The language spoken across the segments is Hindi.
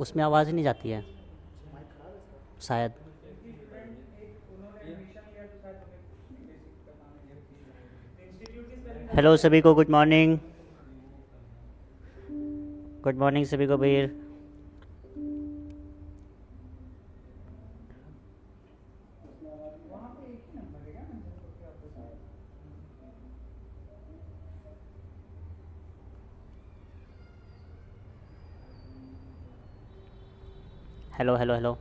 उसमें आवाज़ नहीं जाती है शायद। हेलो सभी को, गुड मॉर्निंग। गुड मॉर्निंग सभी को भैया। हेलो हेलो हेलो,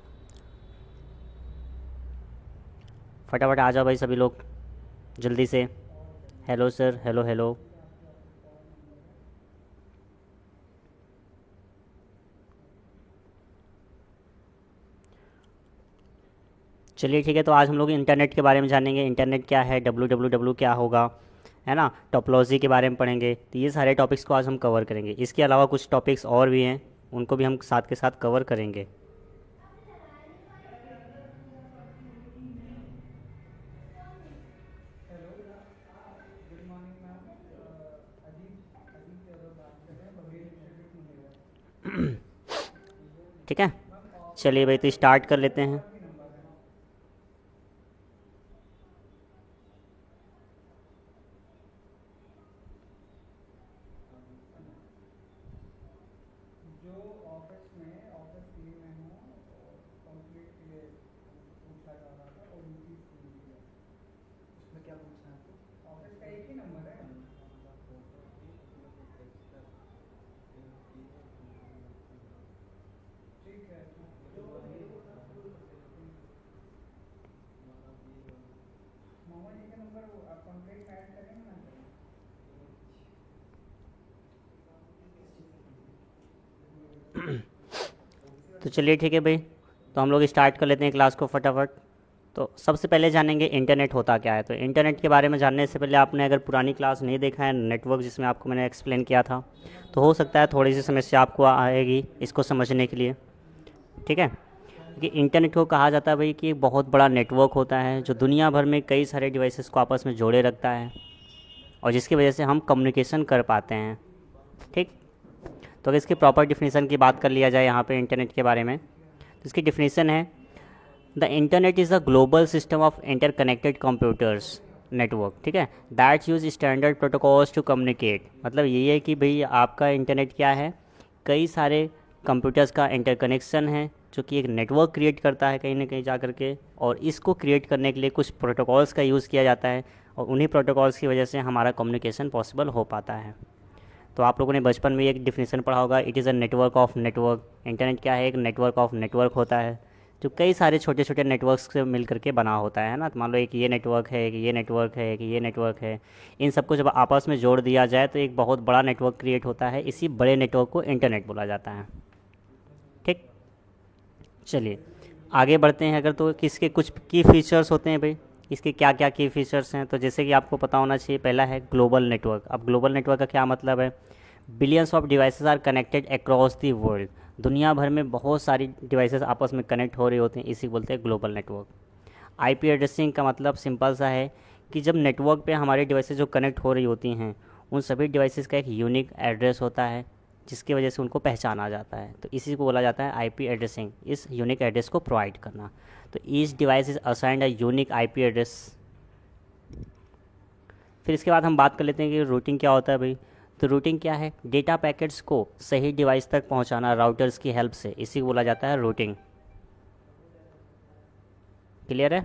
फटाफट आ जाओ भाई सभी लोग, जल्दी से। Hello sir, hello hello. चलिए ठीक है, तो आज हम लोग इंटरनेट के बारे में जानेंगे। इंटरनेट क्या है, डब्ल्यू डब्ल्यू डब्ल्यू क्या होगा, है ना। टोपोलॉजी के बारे में पढ़ेंगे। तो ये सारे टॉपिक्स को आज हम कवर करेंगे। इसके अलावा कुछ टॉपिक्स और भी हैं, उनको भी हम साथ के साथ कवर करेंगे। ठीक है, चलिए भाई, तो स्टार्ट कर लेते हैं। तो चलिए ठीक है भाई, तो हम लोग स्टार्ट कर लेते हैं क्लास को फटाफट। तो सबसे पहले जानेंगे इंटरनेट होता क्या है। तो इंटरनेट के बारे में जानने से पहले आपने अगर पुरानी क्लास नहीं देखा है, नेटवर्क जिसमें आपको मैंने एक्सप्लेन किया था, तो हो सकता है थोड़ी सी समस्या आपको आएगी इसको समझने के लिए। ठीक है, कि इंटरनेट को कहा जाता है भाई कि एक बहुत बड़ा नेटवर्क होता है जो दुनिया भर में कई सारे डिवाइसेस को आपस में जोड़े रखता है, और जिसकी वजह से हम कम्युनिकेशन कर पाते हैं। ठीक, तो अगर इसकी प्रॉपर डिफिनीसन की बात कर लिया जाए यहाँ पे इंटरनेट के बारे में, तो इसकी डिफिनीसन है, the internet is a global system of interconnected computers network. ठीक है, that use standard protocols to communicate. मतलब यही है कि भाई आपका इंटरनेट क्या है, कई सारे कंप्यूटर्स का इंटरकनेक्शन है जो कि एक नेटवर्क क्रिएट करता है कहीं ना कहीं जा कर के, और इसको क्रिएट करने के लिए कुछ प्रोटोकॉल्स का यूज़ किया जाता है, और उन्हीं प्रोटोकॉल्स की वजह से हमारा कम्युनिकेशन पॉसिबल हो पाता है। तो आप लोगों ने बचपन में एक डिफिनेशन पढ़ा होगा, it is a network of network. Internet क्या है, एक नेटवर्क ऑफ नेटवर्क होता है जो कई सारे छोटे छोटे नेटवर्क्स से मिल करके बना होता है ना। तो मान लो एक ये नेटवर्क है, एक ये नेटवर्क है, एक ये नेटवर्क है। इन सबको जब आपस में जोड़ दिया जाए तो एक बहुत बड़ा नेटवर्क क्रिएट होता है। इसी बड़े नेटवर्क को इंटरनेट बोला जाता है। ठीक, चलिए आगे बढ़ते हैं। अगर तो किसके कुछ की फीचर्स होते हैं भाई, इसके क्या क्या की फीचर्स हैं, तो जैसे कि आपको पता होना चाहिए, पहला है ग्लोबल नेटवर्क। अब ग्लोबल नेटवर्क का क्या मतलब है, billions of devices are connected across the world. दुनिया भर में बहुत सारी डिवाइसेस आपस में कनेक्ट हो रही होती हैं, इसी को बोलते हैं ग्लोबल नेटवर्क। आईपी एड्रेसिंग का मतलब सिंपल सा है कि जब नेटवर्क पे हमारी डिवाइसेस जो कनेक्ट हो रही होती हैं, उन सभी डिवाइसेस का एक यूनिक एड्रेस होता है जिसकी वजह से उनको पहचाना जाता है। तो इसी को बोला जाता है आईपी एड्रेसिंग, इस यूनिक एड्रेस को प्रोवाइड करना। तो each device is assigned a unique IP address. फिर इसके बाद हम बात कर लेते हैं कि रूटिंग क्या होता है भाई। तो रूटिंग क्या है, डेटा पैकेट्स को सही डिवाइस तक पहुंचाना राउटर्स की हेल्प से, इसी को बोला जाता है रूटिंग। क्लियर है।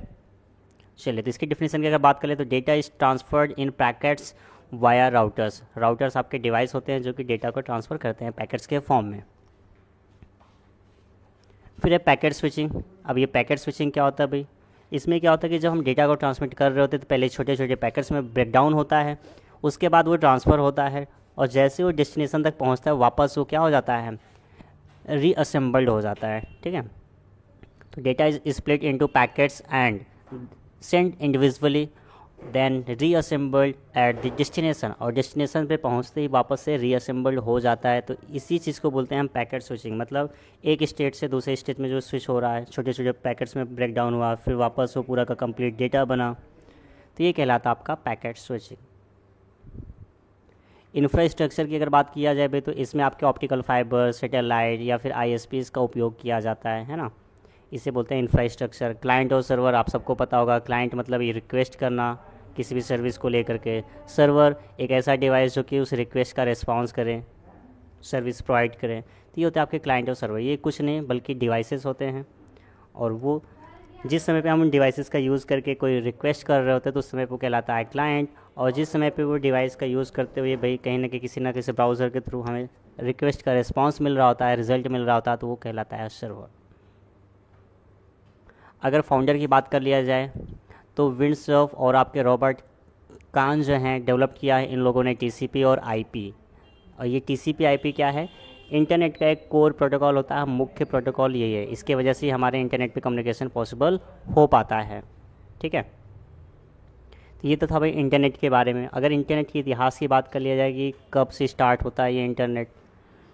चलिए, तो इसकी डिफिनेशन की अगर बात करें तो data is transferred in packets via routers. Routers आपके डिवाइस होते हैं जो कि डेटा को ट्रांसफ़र करते हैं पैकेट्स के फॉर्म में। फिर है पैकेट स्विचिंग। अब ये पैकेट स्विचिंग क्या होता है भाई, इसमें क्या होता है कि जब हम डेटा को ट्रांसमिट कर रहे होते हैं तो पहले छोटे छोटे पैकेट्स में ब्रेक डाउन होता है, उसके बाद वो ट्रांसफ़र होता है, और जैसे वो डेस्टिनेशन तक पहुंचता है वापस वो क्या हो जाता है, रीअसेंबल्ड हो जाता है। ठीक है, तो data is split into packets and send individually, then reassembled at the destination, और डेस्टिनेशन पे पहुंचते ही वापस से रीअसेंबल्ड हो जाता है। तो इसी चीज़ को बोलते हैं हम पैकेट स्विचिंग। मतलब एक स्टेट से दूसरे स्टेट में जो स्विच हो रहा है, छोटे छोटे पैकेट्स में ब्रेक डाउन हुआ, फिर वापस वो पूरा का कंप्लीट डेटा बना, तो ये कहलाता है आपका पैकेट स्विचिंग। इंफ्रास्ट्रक्चर की अगर बात किया जाए भाई, तो इसमें आपके ऑप्टिकल फाइबर, सैटेलाइट या फिर आईएसपीज़ का उपयोग किया जाता है ना। इसे बोलते हैं इंफ्रास्ट्रक्चर। क्लाइंट और सर्वर आप सबको पता होगा। क्लाइंट मतलब ये रिक्वेस्ट करना किसी भी सर्विस को लेकर के। सर्वर एक ऐसा डिवाइस जो कि उस रिक्वेस्ट का रिस्पॉन्स करे, सर्विस प्रोवाइड करें। तो ये होते हैं आपके क्लाइंट और सर्वर। ये कुछ नहीं बल्कि डिवाइसेस होते हैं, और वो जिस समय पे हम उन डिवाइसेस का यूज़ करके कोई रिक्वेस्ट कर रहे होते हैं तो उस समय पे वो कहलाता है क्लाइंट, और जिस समय पे वो डिवाइस का यूज़ करते हुए भाई कहीं ना कहीं किसी ना किसी ब्राउज़र के थ्रू हमें रिक्वेस्ट का रिस्पॉन्स मिल रहा होता है, रिजल्ट मिल रहा होता है, तो वो कहलाता है सर्वर। अगर फाउंडर की बात कर लिया जाए तो विंडसर्फ और आपके रॉबर्ट कान जो हैं डेवलप किया है इन लोगों ने टीसीपी और आईपी। और ये टीसीपी आईपी क्या है? इंटरनेट का एक कोर प्रोटोकॉल होता है, मुख्य प्रोटोकॉल यही है। इसके वजह से हमारे इंटरनेट पे कम्युनिकेशन पॉसिबल हो पाता है। ठीक है, तो ये तो था भाई इंटरनेट के बारे में। अगर इंटरनेट के इतिहास की बात कर लिया जाए कि कब से स्टार्ट होता है ये इंटरनेट,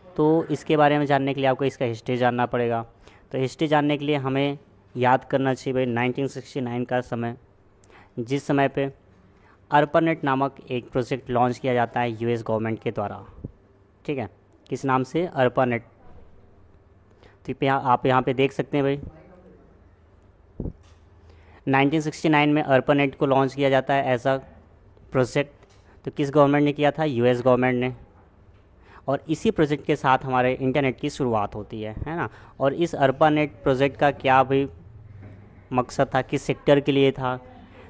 तो इसके बारे में जानने के लिए आपको इसका हिस्ट्री जानना पड़ेगा। तो हिस्ट्री जानने के लिए हमें याद करना चाहिए भाई 1969 का समय, जिस समय पे अर्पानेट नामक एक प्रोजेक्ट लॉन्च किया जाता है यूएस गवर्नमेंट के द्वारा। ठीक है, किस नाम से? अर्पानेट। तो आप यहाँ पे देख सकते हैं भाई 1969 में अर्पानेट को लॉन्च किया जाता है ऐसा प्रोजेक्ट। तो किस गवर्नमेंट ने किया था? यूएस गवर्नमेंट ने। और इसी प्रोजेक्ट के साथ हमारे इंटरनेट की शुरुआत होती है ना। और इस अर्पानेट प्रोजेक्ट का क्या भाई मकसद था, किस सेक्टर के लिए था?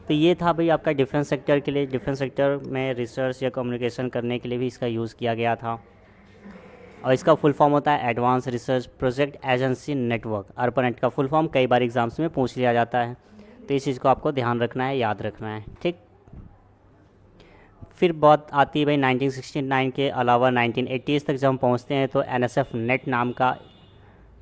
तो ये था भाई आपका डिफेंस सेक्टर के लिए। डिफेंस सेक्टर में रिसर्च या कम्युनिकेशन करने के लिए भी इसका यूज़ किया गया था। और इसका फुल फॉर्म होता है advance research project agency network. ARPANET का फुल फॉर्म कई बार एग्जाम्स में पूछ लिया जाता है, तो इस चीज़ को आपको ध्यान रखना है, याद रखना है। ठीक, फिर बात आती है भाई 1969 के अलावा 1980s तक जब हम पहुँचते हैं तो एनएसएफ नेट नाम का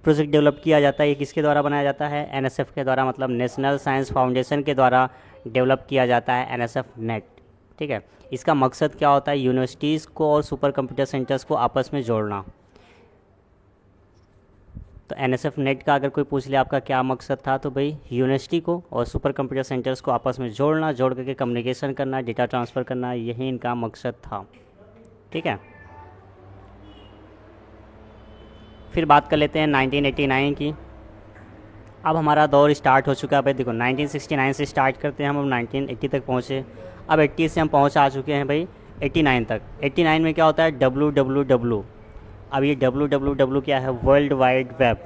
प्रोजेक्ट डेवलप किया जाता है। ये किसके द्वारा बनाया जाता है? एनएसएफ के द्वारा, मतलब नेशनल साइंस फाउंडेशन के द्वारा डेवलप किया जाता है एनएसएफ नेट। ठीक है, इसका मकसद क्या होता है? यूनिवर्सिटीज़ को और सुपर कंप्यूटर सेंटर्स को आपस में जोड़ना। तो एनएसएफ नेट का अगर कोई पूछ ले आपका क्या मकसद था, तो भाई यूनिवर्सिटी को और सुपर कंप्यूटर सेंटर्स को आपस में जोड़ना, जोड़ करके कम्युनिकेशन करना, डेटा ट्रांसफ़र करना, यही इनका मकसद था। ठीक है, फिर बात कर लेते हैं 1989 की। अब हमारा दौर स्टार्ट हो चुका है भाई। देखो 1969 से स्टार्ट करते हैं हम, अब 1980 तक पहुँचे। अब 80 से हम पहुँच आ चुके हैं भाई 89 तक। 89 में क्या होता है? WWW। अब ये WWW क्या है? वर्ल्ड वाइड वेब,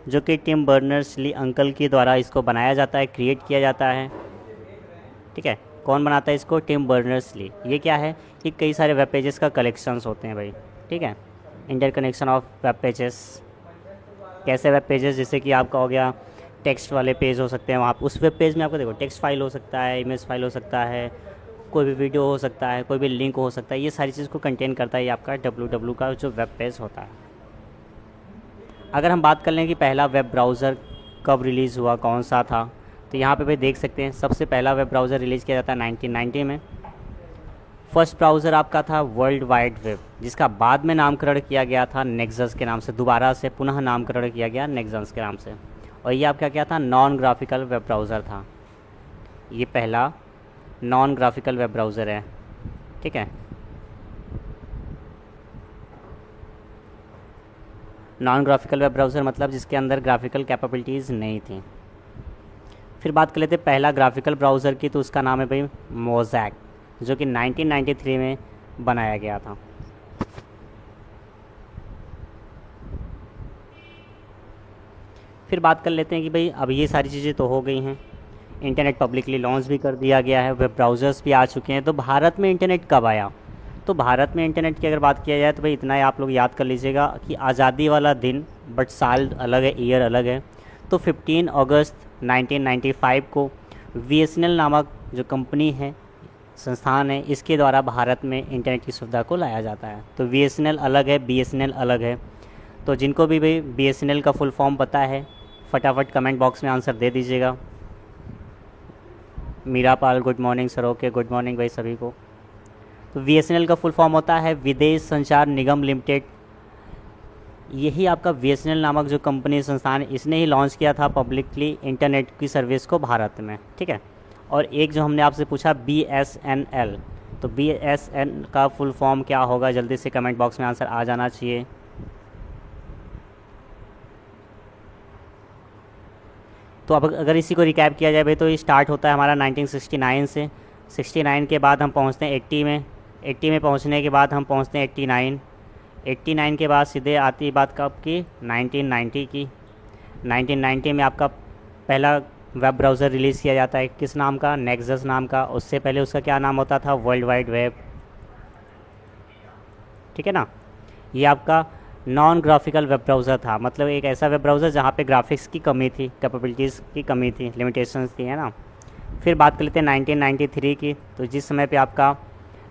जो कि टिम बर्नर्स-ली अंकल के द्वारा इसको बनाया जाता है, क्रिएट किया जाता है। ठीक है, कौन बनाता है इसको? Tim Berners Lee. ये क्या है? ये कई सारे वेब पेजेस का कलेक्शंस होते हैं भाई। ठीक है, इंटरकनेक्शन ऑफ वेब पेजेस। कैसे वेब पेजेस? जैसे कि आपका हो गया टेक्स्ट वाले पेज हो सकते हैं, वहाँ उस वेब पेज में आपको देखो टेक्स्ट फाइल हो सकता है, इमेज फाइल हो सकता है, कोई भी वीडियो हो सकता है, कोई भी लिंक हो सकता है। ये सारी चीज़ को कंटेन करता है ये आपका WWW का जो वेब पेज होता है। अगर हम बात कर लें कि पहला वेब ब्राउज़र कब रिलीज़ हुआ, कौन सा था, तो यहाँ पे भी देख सकते हैं सबसे पहला वेब ब्राउज़र रिलीज़ किया जाता है 1990 में। फर्स्ट ब्राउज़र आपका था वर्ल्ड वाइड वेब, जिसका बाद में नामकरण किया गया था नेक्सस के नाम से। दोबारा से पुनः नामकरण किया गया नेक्सस के नाम से। और ये आपका क्या था? नॉन ग्राफिकल वेब ब्राउज़र था। ये पहला नॉन ग्राफिकल वेब ब्राउज़र है। ठीक है, नॉन ग्राफिकल वेब ब्राउज़र मतलब जिसके अंदर ग्राफिकल कैपेबिलिटीज़ नहीं थी। फिर बात कर लेते हैं पहला ग्राफिकल ब्राउज़र की, तो उसका नाम है भाई मोज़ैक, जो कि 1993 में बनाया गया था। फिर बात कर लेते हैं कि भाई अब ये सारी चीज़ें तो हो गई हैं, इंटरनेट पब्लिकली लॉन्च भी कर दिया गया है, वेब ब्राउज़र्स भी आ चुके हैं। तो भारत में इंटरनेट कब आया? तो भारत में इंटरनेट की अगर बात किया जाए तो भाई इतना ही आप लोग याद कर लीजिएगा कि आज़ादी वाला दिन, बट साल अलग है, ईयर अलग है। तो 15 अगस्त 1995 को BSNL नामक जो कंपनी है, संस्थान है, इसके द्वारा भारत में इंटरनेट की सुविधा को लाया जाता है। तो BSNL अलग है, BSNL अलग है। तो जिनको भी भाई BSNL का फुल फॉर्म पता है फटाफट कमेंट बॉक्स में आंसर दे दीजिएगा। Meera Pal good morning sir. Okay, good morning भाई सभी को। तो BSNL का फुल फॉर्म होता है विदेश संचार निगम लिमिटेड। यही आपका BSNL नामक जो कंपनी संस्थान, इसने ही लॉन्च किया था पब्लिकली इंटरनेट की सर्विस को भारत में। ठीक है, और एक जो हमने आपसे पूछा BSNL, तो BSN का फुल फॉर्म क्या होगा, जल्दी से कमेंट बॉक्स में आंसर आ जाना चाहिए। तो अब अगर इसी को रिकैप किया जाए भाई, तो ये स्टार्ट होता है हमारा 1969 से। 69 के बाद हम पहुंचते हैं 80 में। 80 में पहुंचने के बाद हम पहुंचते हैं 89। 89 के बाद सीधे आती है बात कब की, 1990 की। 1990 में आपका पहला वेब ब्राउज़र रिलीज़ किया जाता है, किस नाम का, नेक्सस नाम का। उससे पहले उसका क्या नाम होता था, वर्ल्ड वाइड वेब। ठीक है ना। ये आपका नॉन ग्राफिकल वेब ब्राउज़र था, मतलब एक ऐसा वेब ब्राउज़र जहाँ पे ग्राफिक्स की कमी थी, कैपेबिलिटीज़ की कमी थी, लिमिटेशंस थी, है ना। फिर बात कर लेते हैं 1993 की। तो जिस समय पे आपका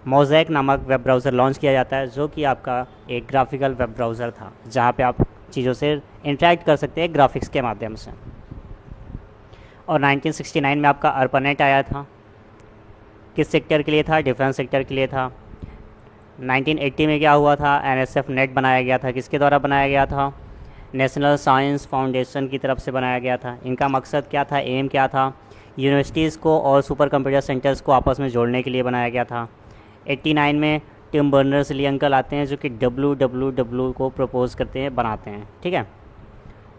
मोज़ेक नामक वेब ब्राउज़र लॉन्च किया जाता है, जो कि आपका एक ग्राफिकल वेब ब्राउज़र था, जहाँ पे आप चीज़ों से इंटरेक्ट कर सकते हैं ग्राफिक्स के माध्यम से। और 1969 में आपका अर्पानेट आया था, किस सेक्टर के लिए था, डिफेंस सेक्टर के लिए था। 1980 में क्या हुआ था, NSF नेट बनाया गया था, किसके द्वारा बनाया गया था, नेशनल साइंस फाउंडेशन की तरफ से बनाया गया था। इनका मकसद क्या था, एम क्या था, यूनिवर्सिटीज़ को और सुपर कंप्यूटर सेंटर्स को आपस में जोड़ने के लिए बनाया गया था। 89 में टिम बर्नर्स ली अंकल आते हैं, जो कि WWW को प्रपोज करते हैं, बनाते हैं। ठीक है,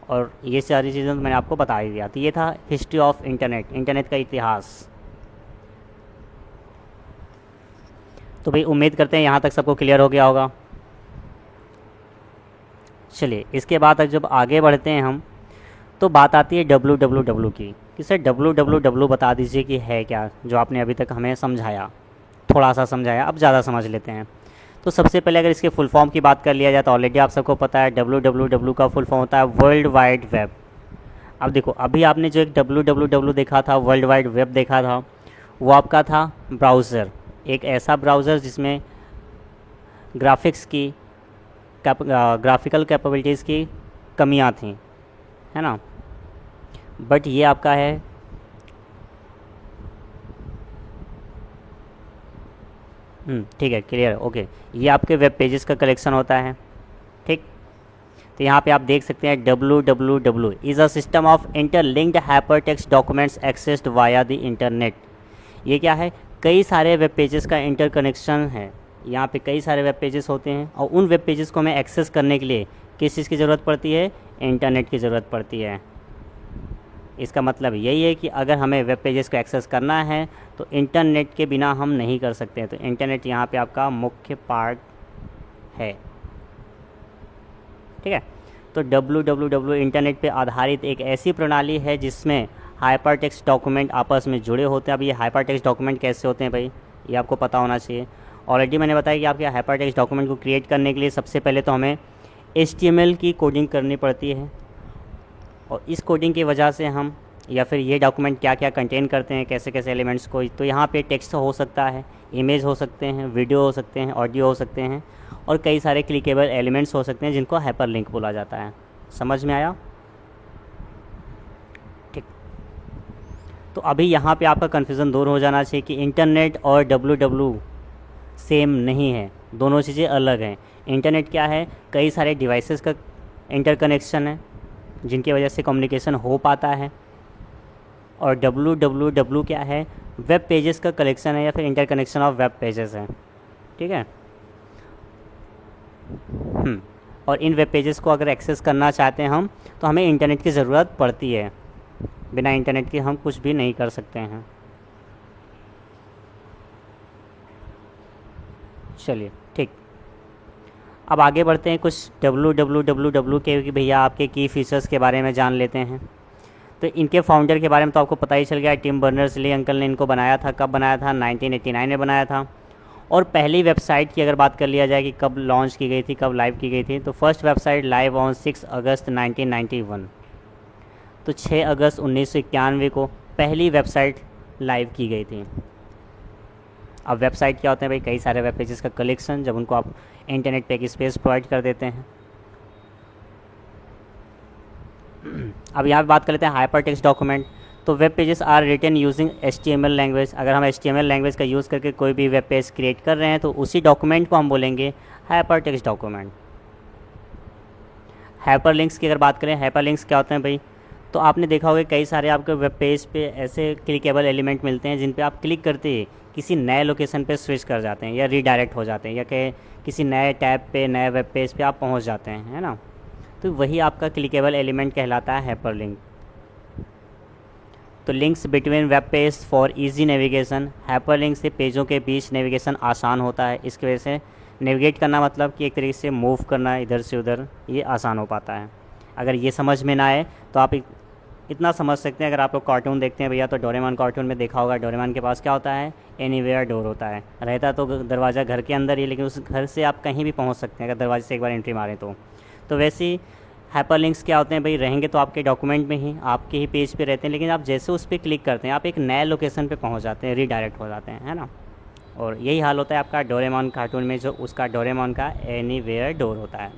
और ये सारी चीज़ें तो मैंने आपको बता ही दिया। तो ये था हिस्ट्री ऑफ इंटरनेट, इंटरनेट का इतिहास। तो भाई उम्मीद करते हैं यहाँ तक सबको क्लियर हो गया होगा। चलिए, इसके बाद जब आगे बढ़ते हैं हम, तो बात आती है WWW की, कि सर WWW बता दीजिए कि है क्या, जो आपने अभी तक हमें समझाया, थोड़ा सा समझाया, अब ज़्यादा समझ लेते हैं। तो सबसे पहले अगर इसके फुल फॉर्म की बात कर लिया जाए, तो ऑलरेडी आप सबको पता है WWW का फुल फॉर्म होता है वर्ल्ड वाइड वेब। अब देखो, अभी आपने जो एक WWW देखा था, वर्ल्ड वाइड वेब देखा था, वो आपका था ब्राउज़र, एक ऐसा ब्राउज़र जिसमें ग्राफिक्स की ग्राफिकल कैपेबिलिटीज़ की कमियां थी, है ना। बट ये आपका है ठीक है, क्लियर, ओके। ये आपके वेब पेजेस का कलेक्शन होता है, ठीक। तो यहाँ पे आप देख सकते हैं WWW is a system of interlinked hypertext documents accessed via the internet. ये क्या है, कई सारे वेब पेजेस का इंटरकनेक्शन है। यहाँ पे कई सारे वेब पेजेस होते हैं, और उन वेब पेजेस को हमें एक्सेस करने के लिए किस चीज़ की ज़रूरत पड़ती है, इंटरनेट की ज़रूरत पड़ती है। इसका मतलब यही है कि अगर हमें वेब पेजेस को एक्सेस करना है, तो इंटरनेट के बिना हम नहीं कर सकते हैं। तो इंटरनेट यहाँ पे आपका मुख्य पार्ट है, ठीक है। तो WWW इंटरनेट पे आधारित एक ऐसी प्रणाली है जिसमें हाइपरटेक्स्ट डॉक्यूमेंट आपस में जुड़े होते हैं। अब ये हाइपरटेक्स्ट डॉक्यूमेंट कैसे होते हैं भाई, ये आपको पता होना चाहिए। ऑलरेडी मैंने बताया कि आपके हाइपरटेक्स्ट डॉक्यूमेंट को क्रिएट करने के लिए सबसे पहले तो हमें HTML की कोडिंग करनी पड़ती है, और इस कोडिंग की वजह से हम, या फिर ये डॉक्यूमेंट क्या क्या कंटेन करते हैं, कैसे कैसे एलिमेंट्स को, तो यहाँ पे टेक्स्ट हो सकता है, इमेज हो सकते हैं, वीडियो हो सकते हैं, ऑडियो हो सकते हैं, और कई सारे क्लिकेबल एलिमेंट्स हो सकते हैं जिनको हाइपरलिंक बोला जाता है। समझ में आया, ठीक। तो अभी यहाँ पे आपका कन्फ्यूज़न दूर हो जाना चाहिए कि इंटरनेट और WWW सेम नहीं है, दोनों चीज़ें अलग हैं। इंटरनेट क्या है, कई सारे डिवाइसेस का इंटरकनेक्शन है जिनकी वजह से कम्युनिकेशन हो पाता है। और WWW क्या है, वेब पेजेस का कलेक्शन है, या फिर इंटरकनेक्शन ऑफ वेब पेजेस है, ठीक है। और इन वेब पेजेस को अगर एक्सेस करना चाहते हैं हम, तो हमें इंटरनेट की ज़रूरत पड़ती है, बिना इंटरनेट के हम कुछ भी नहीं कर सकते हैं। चलिए, ठीक। अब आगे बढ़ते हैं कुछ WWW के कि भैया आपके की फीचर्स के बारे में जान लेते हैं। तो इनके फाउंडर के बारे में तो आपको पता ही चल गया, टिम बर्नर्स-ली अंकल ने इनको बनाया था। कब बनाया था, 1989 में बनाया था। और पहली वेबसाइट की अगर बात कर लिया जाए कि कब लॉन्च की गई थी, कब लाइव की गई थी, तो फर्स्ट वेबसाइट लाइव ऑन 6 अगस्त 1991। तो 6 अगस्त 1991 को पहली वेबसाइट लाइव की गई थी। अब वेबसाइट क्या होते हैं भाई, कई सारे वेब पेजेस का कलेक्शन, जब उनको आप इंटरनेट पे एक स्पेस प्रोवाइड कर देते हैं। अब यहाँ पे बात कर लेते हैं हाइपर टेक्स्ट डॉक्यूमेंट। तो web pages are written using HTML language. अगर हम HTML लैंग्वेज का यूज़ करके कोई भी वेब पेज क्रिएट कर रहे हैं, तो उसी डॉक्यूमेंट को हम बोलेंगे hyper text document. Hyper links की अगर बात करें, हाइपर लिंक्स क्या होते हैं भाई, तो आपने देखा होगा कई सारे आपके वेब पेज पे ऐसे क्लिकेबल एलिमेंट मिलते हैं जिन पे आप क्लिक करते ही किसी नए लोकेशन पे स्विच कर जाते हैं या रीडायरेक्ट हो जाते हैं या कि किसी नए टैब पे नए वेब पेज पे आप पहुंच जाते हैं, है ना। तो वही आपका क्लिकेबल एलिमेंट कहलाता है हाइपरलिंक। तो links between web page for easy navigation, hyperlink से पेजों के बीच नेविगेशन आसान होता है। इसकी वजह से नेविगेट करना मतलब कि एक तरीके से मूव करना इधर से उधर, ये आसान हो पाता है। अगर ये समझ में ना आए तो आप इतना समझ सकते हैं, अगर आप लोग कार्टून देखते हैं भैया तो डोरेमोन कार्टून में देखा होगा, डोरेमोन के पास क्या होता है, एनीवेयर डोर होता है। रहता तो दरवाज़ा घर के अंदर ही, लेकिन उस घर से आप कहीं भी पहुंच सकते हैं अगर दरवाजे से एक बार एंट्री मारें तो वैसे ही हाइपरलिंक्स क्या होते हैं भाई, रहेंगे तो आपके डॉक्यूमेंट में ही, आपके ही पेज पे रहते हैं, लेकिन आप जैसे उस पर क्लिक करते हैं आप एक नए लोकेशन पे पहुंच जाते हैं, रीडायरेक्ट हो जाते हैं, है ना। और यही हाल होता है आपका डोरेमोन कार्टून में, जो उसका डोरेमोन का एनीवेयर डोर होता है।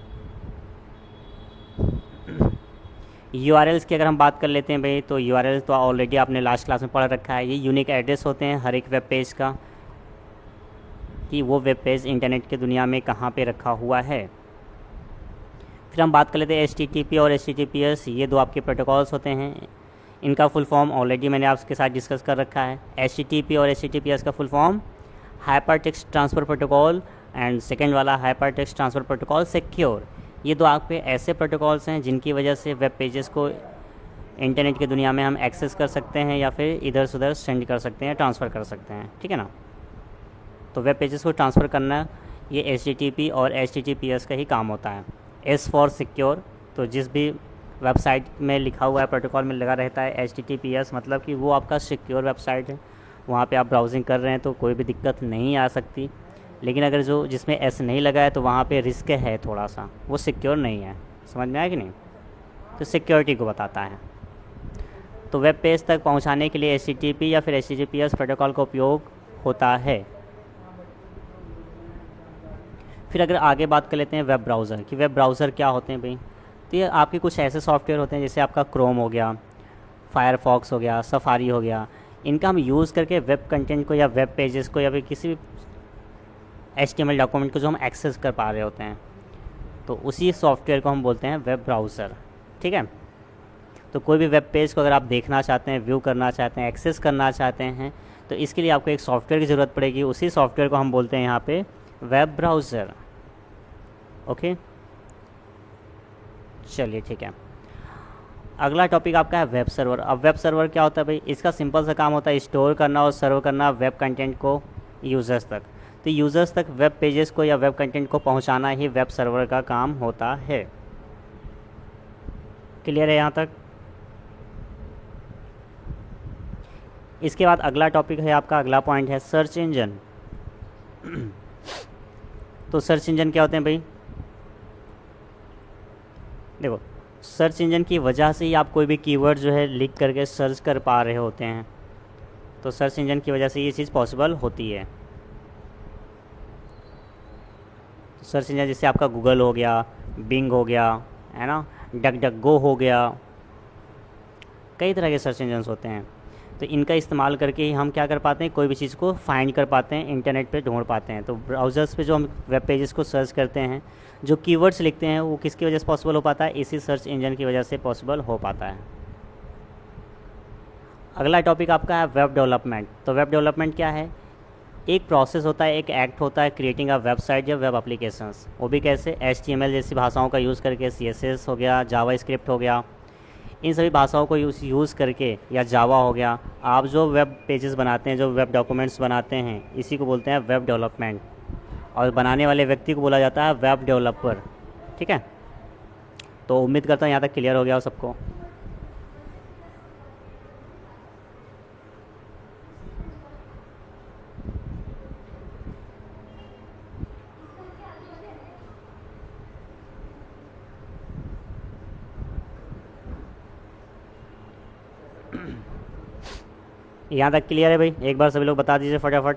URLs की अगर हम बात कर लेते हैं भाई, तो URLs तो ऑलरेडी आपने लास्ट क्लास में पढ़ रखा है। ये यूनिक एड्रेस होते हैं हर एक वेब पेज का, कि वो वेब पेज इंटरनेट की दुनिया में कहाँ पे रखा हुआ है। फिर हम बात कर लेते हैं HTTP और HTTPS, ये दो आपके प्रोटोकॉल्स होते हैं। इनका फुल फॉर्म ऑलरेडी मैंने आपके साथ डिस्कस कर रखा है। HTTP और HTTPS का full form hypertext transfer protocol, and second वाला hypertext transfer protocol secure. ये दो आपके ऐसे प्रोटोकॉल्स हैं जिनकी वजह से वेब पेजेस को इंटरनेट की दुनिया में हम एक्सेस कर सकते हैं या फिर इधर से उधर सेंड कर सकते हैं, ट्रांसफ़र कर सकते हैं, ठीक है ना। तो वेब पेजेस को ट्रांसफ़र करना ये HTTP और HTTPS का ही काम होता है। S फॉर सिक्योर, तो जिस भी वेबसाइट में लिखा हुआ है प्रोटोकॉल में लगा रहता है HTTPS, मतलब कि वो आपका सिक्योर वेबसाइट है, वहाँ पे आप ब्राउजिंग कर रहे हैं तो कोई भी दिक्कत नहीं आ सकती। लेकिन अगर जो जिसमें S नहीं लगा है तो वहाँ पे रिस्क है थोड़ा सा, वो सिक्योर नहीं है। समझ में आया कि नहीं? तो सिक्योरिटी को बताता है। तो वेब पेज तक पहुँचाने के लिए HTTP या फिर HTTPS प्रोटोकॉल का उपयोग होता है। फिर अगर आगे बात कर लेते हैं वेब ब्राउज़र कि वेब ब्राउज़र क्या होते हैं भाई, तो ये आपके कुछ ऐसे सॉफ्टवेयर होते हैं जैसे आपका क्रोम हो गया, फायरफॉक्स हो गया, सफारी हो गया। इनका हम यूज़ करके वेब कंटेंट को या वेब पेजेस को या फिर किसी भी HTML डॉक्यूमेंट को जो हम एक्सेस कर पा रहे होते हैं, तो उसी सॉफ्टवेयर को हम बोलते हैं वेब ब्राउज़र, ठीक है। तो कोई भी वेब पेज को अगर आप देखना चाहते हैं, व्यू करना चाहते हैं, एक्सेस करना चाहते हैं, तो इसके लिए आपको एक सॉफ्टवेयर की ज़रूरत पड़ेगी। उसी सॉफ्टवेयर को हम बोलते हैं यहाँ पे वेब ब्राउज़र। ओके, चलिए ठीक है। अगला टॉपिक आपका है वेब सर्वर। अब वेब सर्वर क्या होता है भाई, इसका सिंपल सा काम होता है स्टोर करना और सर्व करना वेब कंटेंट को यूज़र्स तक। तो यूज़र्स तक वेब पेजेस को या वेब कंटेंट को पहुंचाना ही वेब सर्वर का काम होता है। क्लियर है यहाँ तक? इसके बाद अगला टॉपिक है आपका, अगला पॉइंट है सर्च इंजन। तो सर्च इंजन क्या होते हैं भाई, देखो सर्च इंजन की वजह से ही आप कोई भी कीवर्ड जो है लिख करके सर्च कर पा रहे होते हैं। तो सर्च इंजन की वजह से ये चीज़ पॉसिबल होती है। तो सर्च इंजन जैसे आपका गूगल हो गया, बिंग हो गया, है ना, डक डक गो हो गया, कई तरह के सर्च इंजन्स होते हैं। तो इनका इस्तेमाल करके ही हम क्या कर पाते हैं, कोई भी चीज़ को फाइंड कर पाते हैं, इंटरनेट पे ढूंढ पाते हैं। तो ब्राउज़र्स पे जो हम वेब पेजेस को सर्च करते हैं, जो कीवर्ड्स लिखते हैं, वो किसकी वजह से पॉसिबल हो पाता है, इसी सर्च इंजन की वजह से पॉसिबल हो पाता है। अगला टॉपिक आपका है वेब डेवलपमेंट। तो वेब डेवलपमेंट क्या है, एक प्रोसेस होता है, एक एक्ट होता है क्रिएटिंग अ वेबसाइट या वेब एप्लीकेशंस। वो भी कैसे, HTML जैसी भाषाओं का यूज़ करके, CSS हो गया, जावा स्क्रिप्ट हो गया, इन सभी भाषाओं को यूज़ करके, या जावा हो गया, आप जो वेब पेजेस बनाते हैं, जो वेब डॉक्यूमेंट्स बनाते हैं, इसी को बोलते हैं वेब डेवलपमेंट। और बनाने वाले व्यक्ति को बोला जाता है वेब डेवलपर, ठीक है। तो उम्मीद करता हूँ यहाँ तक क्लियर हो गया हो सबको। यहाँ तक क्लियर है भाई? एक बार सभी लोग बता दीजिए फटाफट।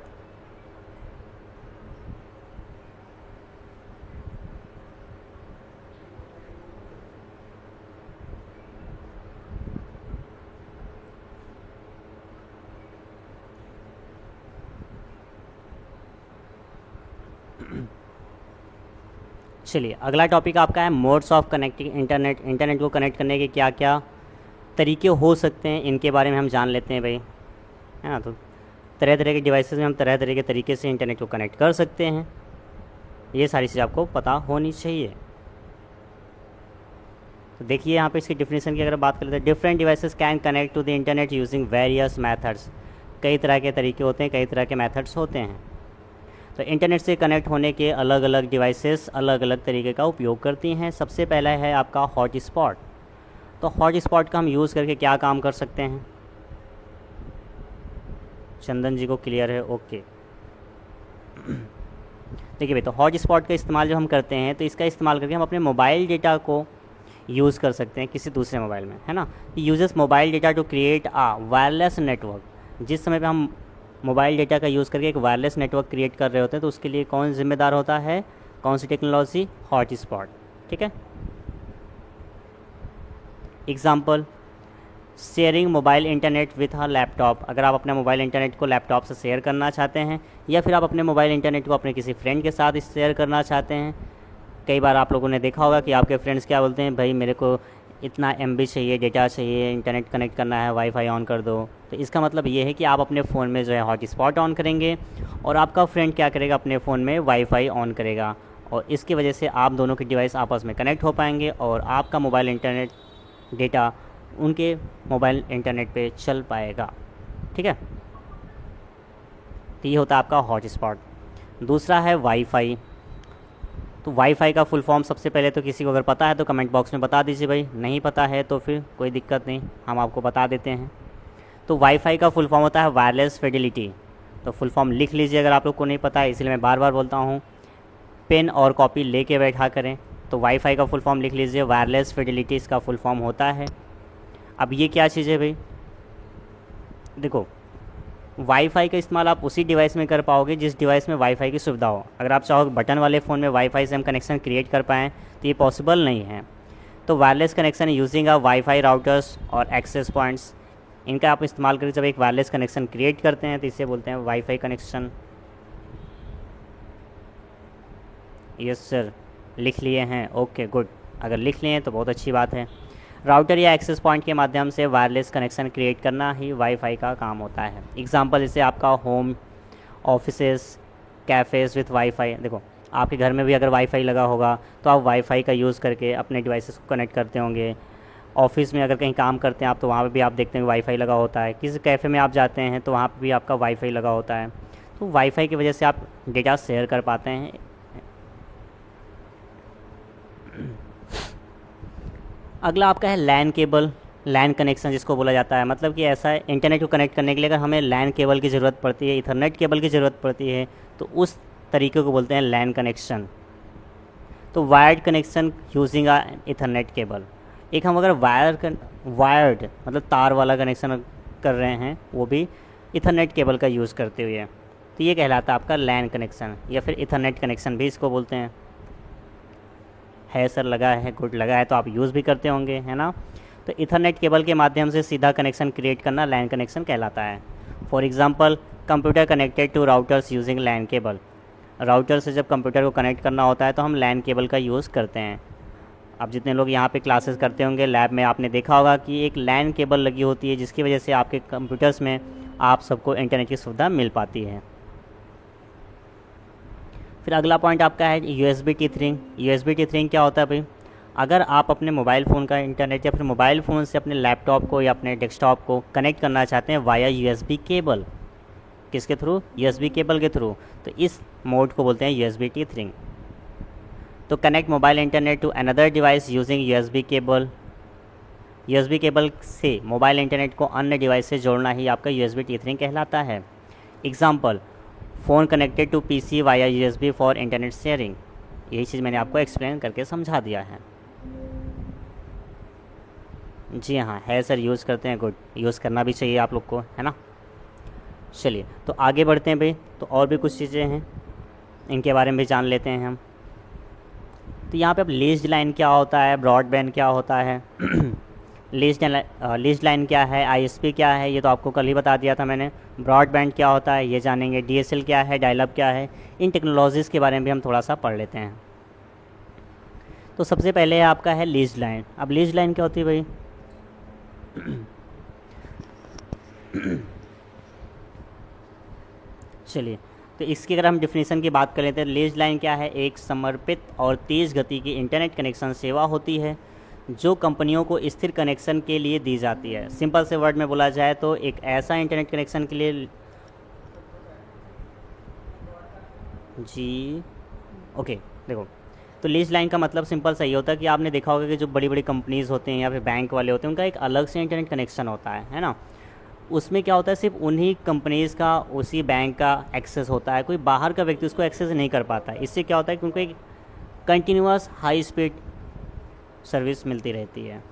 चलिए अगला टॉपिक आपका है modes of connecting internet. Internet को कनेक्ट करने के क्या क्या तरीके हो सकते हैं, इनके बारे में हम जान लेते हैं भाई, है ना। तो तरह तरह के डिवाइसेस में हम तरह तरह के तरीके से इंटरनेट को कनेक्ट कर सकते हैं, ये सारी चीज़ आपको पता होनी चाहिए। तो देखिए यहाँ पे इसकी डिफिनेशन की अगर बात करें तो different devices can connect to the internet using various methods. कई तरह के तरीके होते हैं, कई तरह के मेथड्स होते हैं। तो इंटरनेट से कनेक्ट होने के अलग अलग डिवाइसेस अलग अलग तरीके का उपयोग करती हैं। सबसे पहला है आपका हॉट स्पॉट। तो हॉट स्पॉट का हम यूज़ करके क्या काम कर सकते हैं? चंदन जी को क्लियर है? ओके। देखिए भाई, तो हॉट स्पॉट का इस्तेमाल जब हम करते हैं तो इसका इस्तेमाल करके हम अपने मोबाइल डेटा को यूज़ कर सकते हैं किसी दूसरे मोबाइल में, है ना। Uses mobile data to create a wireless network. जिस समय पे हम मोबाइल डेटा का यूज़ करके एक वायरलेस नेटवर्क क्रिएट कर रहे होते हैं तो उसके लिए कौन जिम्मेदार होता है? कौन सी टेक्नोलॉजी? Hot spot. ठीक है। Example, sharing mobile internet with a laptop. अगर आप अपने मोबाइल इंटरनेट को लैपटॉप से शेयर करना चाहते हैं या फिर आप अपने मोबाइल इंटरनेट को अपने किसी फ्रेंड के साथ शेयर करना चाहते हैं। कई बार आप लोगों ने देखा होगा कि आपके फ्रेंड्स क्या बोलते हैं, भाई मेरे को इतना MB चाहिए, डेटा चाहिए, इंटरनेट कनेक्ट करना है, वाईफाई ऑन कर दो। तो इसका मतलब ये है कि आप अपने फ़ोन में जो है हॉट स्पॉट ऑन करेंगे और आपका फ्रेंड क्या करेगा, अपने फ़ोन में वाईफाई ऑन करेगा, और इसकी वजह से आप दोनों के डिवाइस आपस में कनेक्ट हो पाएंगे और आपका मोबाइल इंटरनेट डेटा उनके मोबाइल इंटरनेट पे चल पाएगा। ठीक है। तो ये होता है आपका हॉट स्पॉट। दूसरा है वाईफाई। तो वाईफाई का फुल फॉर्म सबसे पहले तो किसी को अगर पता है तो कमेंट बॉक्स में बता दीजिए भाई, नहीं पता है तो फिर कोई दिक्कत नहीं, हम आपको बता देते हैं। तो वाईफाई का फुल फॉर्म होता है वायरलेस फिडेलिटी। तो फुल फॉर्म लिख लीजिए अगर आप लोग को नहीं पता है, इसलिए मैं बार बार बोलता हूँ, पेन और कॉपी लेके बैठा करें। तो वाईफाई का फुल फॉर्म लिख लीजिए, वायरलेस फिडेलिटी इसका फुल फॉर्म होता है। अब ये क्या चीज़ है भाई? देखो, वाईफाई का इस्तेमाल आप उसी डिवाइस में कर पाओगे जिस डिवाइस में वाईफाई की सुविधा हो। अगर आप चाहो बटन वाले फ़ोन में वाईफाई से हम कनेक्शन क्रिएट कर पाएँ तो ये पॉसिबल नहीं है। तो wireless connection using a wifi routers और एक्सेस पॉइंट्स, इनका आप इस्तेमाल करके जब एक वायरलेस कनेक्शन क्रिएट करते हैं तो इसे बोलते हैं वाईफाई कनेक्शन। यस सर, लिख लिए हैं? ओके गुड, अगर लिख लिए हैं तो बहुत अच्छी बात है। राउटर या एक्सेस पॉइंट के माध्यम से वायरलेस कनेक्शन क्रिएट करना ही वाईफाई का काम होता है। एग्जांपल जैसे आपका home, offices, cafes with wifi. देखो, आपके घर में भी अगर वाईफाई लगा होगा तो आप वाईफाई का यूज़ करके अपने डिवाइसेस को कनेक्ट करते होंगे। ऑफिस में अगर कहीं काम करते हैं आप तो वहाँ पे भी आप देखते हैं वाईफाई लगा होता है। किसी कैफ़े में आप जाते हैं तो वहाँ पे भी आपका वाईफाई लगा होता है। तो वाईफाई की वजह से आप डेटा शेयर कर पाते हैं। अगला आपका है लैन केबल, लैन कनेक्शन जिसको बोला जाता है। मतलब कि ऐसा है, इंटरनेट को कनेक्ट करने के लिए अगर हमें लैन केबल की ज़रूरत पड़ती है, इथरनेट केबल की ज़रूरत पड़ती है, तो उस तरीके को बोलते हैं लैन कनेक्शन। तो वायर्ड कनेक्शन यूजिंग आ इथरनेट केबल। एक हम अगर वायर्ड मतलब तार वाला कनेक्शन कर रहे हैं वो भी इथरनेट केबल का यूज़ करते हुए, तो ये कहलाता है आपका लैन कनेक्शन या फिर इथरनेट कनेक्शन भी इसको बोलते हैं। है सर, लगा है? गुड, लगा है तो आप यूज़ भी करते होंगे, है ना। तो इथरनेट केबल के माध्यम से सीधा कनेक्शन क्रिएट करना लैन कनेक्शन कहलाता है। For example, computer connected to routers using LAN cable. Router से जब कंप्यूटर को कनेक्ट करना होता है तो हम लैन केबल का यूज़ करते हैं। अब जितने लोग यहाँ पे क्लासेस करते होंगे, लैब में आपने देखा होगा कि एक लैन केबल लगी होती है जिसकी वजह से आपके कंप्यूटर्स में आप सबको इंटरनेट की सुविधा मिल पाती है। फिर अगला पॉइंट आपका है USB टीथरिंग। USB टीथरिंग क्या होता है भाई? अगर आप अपने मोबाइल फ़ोन का इंटरनेट या फिर मोबाइल फ़ोन से अपने लैपटॉप को या अपने डेस्कटॉप को कनेक्ट करना चाहते हैं वाया USB केबल, किसके थ्रू? USB केबल के थ्रू, तो इस मोड को बोलते हैं USB टीथरिंग। तो connect mobile internet to another device using USB cable. USB cable से मोबाइल इंटरनेट को अन्य डिवाइस से जोड़ना ही आपका USB टीथरिंग कहलाता है। Example, phone connected to PC via USB for internet sharing. यही चीज़ मैंने आपको एक्सप्लेन करके समझा दिया है। जी हाँ, है सर, यूज़ करते हैं। गुड, यूज़ करना भी चाहिए आप लोग को, है ना। चलिए तो आगे बढ़ते हैं भाई। तो और भी कुछ चीज़ें हैं, इनके बारे में भी जान लेते हैं हम। तो यहाँ पे अब लीज्ड लाइन क्या होता है, ब्रॉडबैंड क्या होता है, लीज्ड लाइन क्या है, ISP क्या है, ये तो आपको कल ही बता दिया था मैंने। ब्रॉडबैंड क्या होता है ये जानेंगे, DSL क्या है, डायल-अप क्या है, इन टेक्नोलॉजीज़ के बारे में भी हम थोड़ा सा पढ़ लेते हैं। तो सबसे पहले आपका है लीज्ड लाइन। अब लीज्ड लाइन क्या होती है भाई? चलिए, तो इसकी अगर हम डिफिनीसन की बात करें तो लीज लाइन क्या है? एक समर्पित और तेज़ गति की इंटरनेट कनेक्शन सेवा होती है जो कंपनियों को स्थिर कनेक्शन के लिए दी जाती है। सिंपल से वर्ड में बोला जाए तो एक ऐसा इंटरनेट कनेक्शन के लिए जी ओके, देखो, तो लीज लाइन का मतलब सिंपल सही होता है कि आपने देखा होगा कि जो बड़ी बड़ी कंपनीज़ होते हैं या फिर बैंक वाले होते हैं उनका एक अलग से इंटरनेट कनेक्शन होता है ना। उसमें क्या होता है, सिर्फ उन्हीं कंपनीज़ का, उसी बैंक का एक्सेस होता है, कोई बाहर का व्यक्ति उसको एक्सेस नहीं कर पाता है। इससे क्या होता है कि उनको एक कंटिन्यूअस हाई स्पीड सर्विस मिलती रहती है।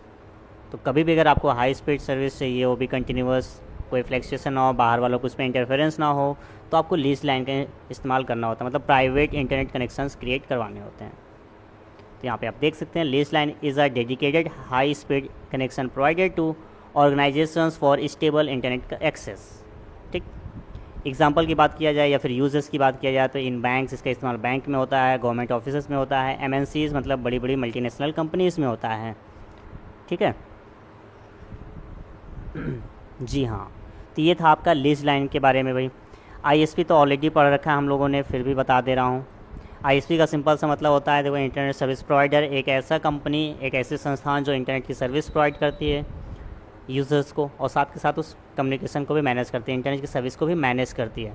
तो कभी भी अगर आपको हाई स्पीड सर्विस चाहिए, वो भी कंटिन्यूअस, कोई फ्लैक्चुएशन ना हो, बाहर वालों को उसमें इंटरफेरेंस ना हो, तो आपको लीज लाइन का इस्तेमाल करना होता है, मतलब प्राइवेट इंटरनेट कनेक्शंस क्रिएट करवाने होते हैं। तो यहाँ पे आप देख सकते हैं, lease line is a dedicated high speed connection provided to organisations for stable internet access. ठीक, एग्जांपल की बात किया जाए या फिर यूजर्स की बात किया जाए तो इन बैंक्स इसका इस्तेमाल बैंक में होता है, गवर्नमेंट ऑफिस में होता है, एमएनसीज मतलब बड़ी बड़ी मल्टीनेशनल कंपनीज़ में होता है। ठीक है जी हाँ, तो ये था आपका लीज लाइन के बारे में भाई। आईएसपी तो ऑलरेडी पढ़ रखा है हम लोगों ने, फिर भी बता दे रहा हूँ। आईएसपी का सिंपल सा मतलब होता है, देखो, इंटरनेट सर्विस प्रोवाइडर, एक ऐसा कंपनी, एक ऐसी संस्थान जो इंटरनेट की सर्विस प्रोवाइड करती है यूज़र्स को और साथ के साथ उस कम्युनिकेशन को भी मैनेज करती है, इंटरनेट की सर्विस को भी मैनेज करती है।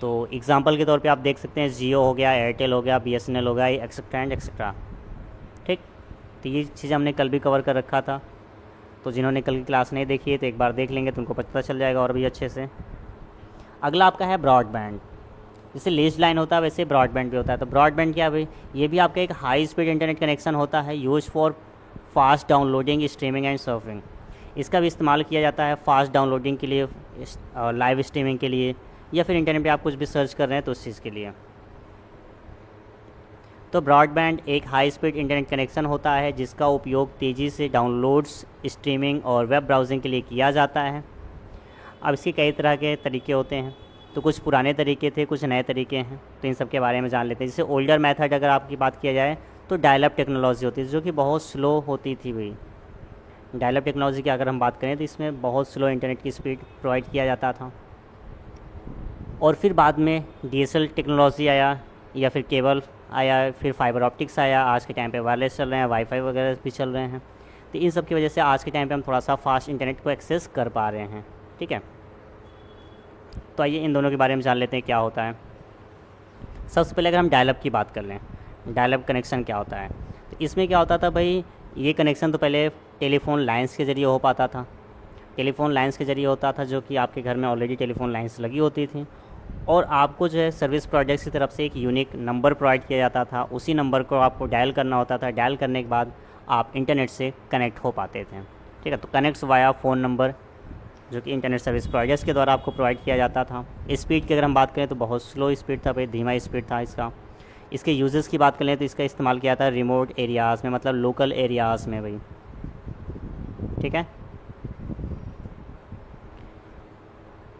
तो एग्जांपल के तौर पे आप देख सकते हैं, जियो हो गया, एयरटेल हो गया, बीएसएनएल हो गया, एक्सेट्रा एंड एक्सेट्रा। ठीक, तो ये चीज़ हमने कल भी कवर कर रखा था, तो जिन्होंने कल की क्लास नहीं देखी है तो एक बार देख लेंगे तो उनको पता चल जाएगा और भी अच्छे से। अगला आपका है ब्रॉडबैंड। जैसे लीज लाइन होता है वैसे ब्रॉडबैंड भी होता है। तो ब्रॉडबैंड क्या है भाई? ये भी आपका एक हाई स्पीड इंटरनेट कनेक्शन होता है, use for fast downloading, streaming and surfing. इसका भी इस्तेमाल किया जाता है फास्ट डाउनलोडिंग के लिए, लाइव स्ट्रीमिंग के लिए, या फिर इंटरनेट पे आप कुछ भी सर्च कर रहे हैं तो उस चीज़ के लिए। तो ब्रॉडबैंड एक हाई स्पीड इंटरनेट कनेक्शन होता है जिसका उपयोग तेज़ी से डाउनलोड्स, स्ट्रीमिंग और वेब ब्राउजिंग के लिए किया जाता है। अब इसके कई तरह के तरीके होते हैं, तो कुछ पुराने तरीके थे, कुछ नए तरीके हैं, तो इन सब के बारे में जान लेते हैं। जैसे ओल्डर मेथड अगर आपकी बात किया जाए तो डायल अप टेक्नोलॉजी होती है जो कि बहुत स्लो होती थी भाई। डायल अप टेक्नोलॉजी की अगर हम बात करें तो इसमें बहुत स्लो इंटरनेट की स्पीड प्रोवाइड किया जाता था। और फिर बाद में डीएसएल टेक्नोलॉजी आया, या फिर केबल आया, फिर फाइबर ऑप्टिक्स आया, आज के टाइम पे वायरलेस चल रहे हैं, वाईफाई वगैरह भी चल रहे हैं। तो इन सब की वजह से आज के टाइम पे हम थोड़ा सा फास्ट इंटरनेट को एक्सेस कर पा रहे हैं। ठीक है, तो आइए इन दोनों के बारे में जान लेते हैं क्या होता है। सबसे पहले अगर हम डायल अप की बात कर लें, डायल अप कनेक्शन क्या होता है, तो इसमें क्या होता था भाई, ये कनेक्शन तो पहले टेलीफोन लाइन्स के ज़रिए हो पाता था। टेलीफोन लाइन्स के ज़रिए होता था, जो कि आपके घर में ऑलरेडी टेलीफोन लाइन्स लगी होती थी, और आपको जो है सर्विस प्रोवाइडर्स की तरफ से एक यूनिक नंबर प्रोवाइड किया जाता था। उसी नंबर को आपको डायल करना होता था। डायल करने के बाद आप इंटरनेट से कनेक्ट हो पाते थे। ठीक है, तो कनेक्ट्स वाया फ़ोन नंबर, जो कि इंटरनेट सर्विस प्रोवाइडर्स के द्वारा आपको प्रोवाइड किया जाता था। स्पीड की अगर हम बात करें तो बहुत स्लो स्पीड था भाई, धीमा स्पीड था इसका। इसके यूजेस की बात करें तो इसका इस्तेमाल किया जाता है रिमोट एरियाज़ में, मतलब लोकल एरियाज़ में भाई। ठीक है,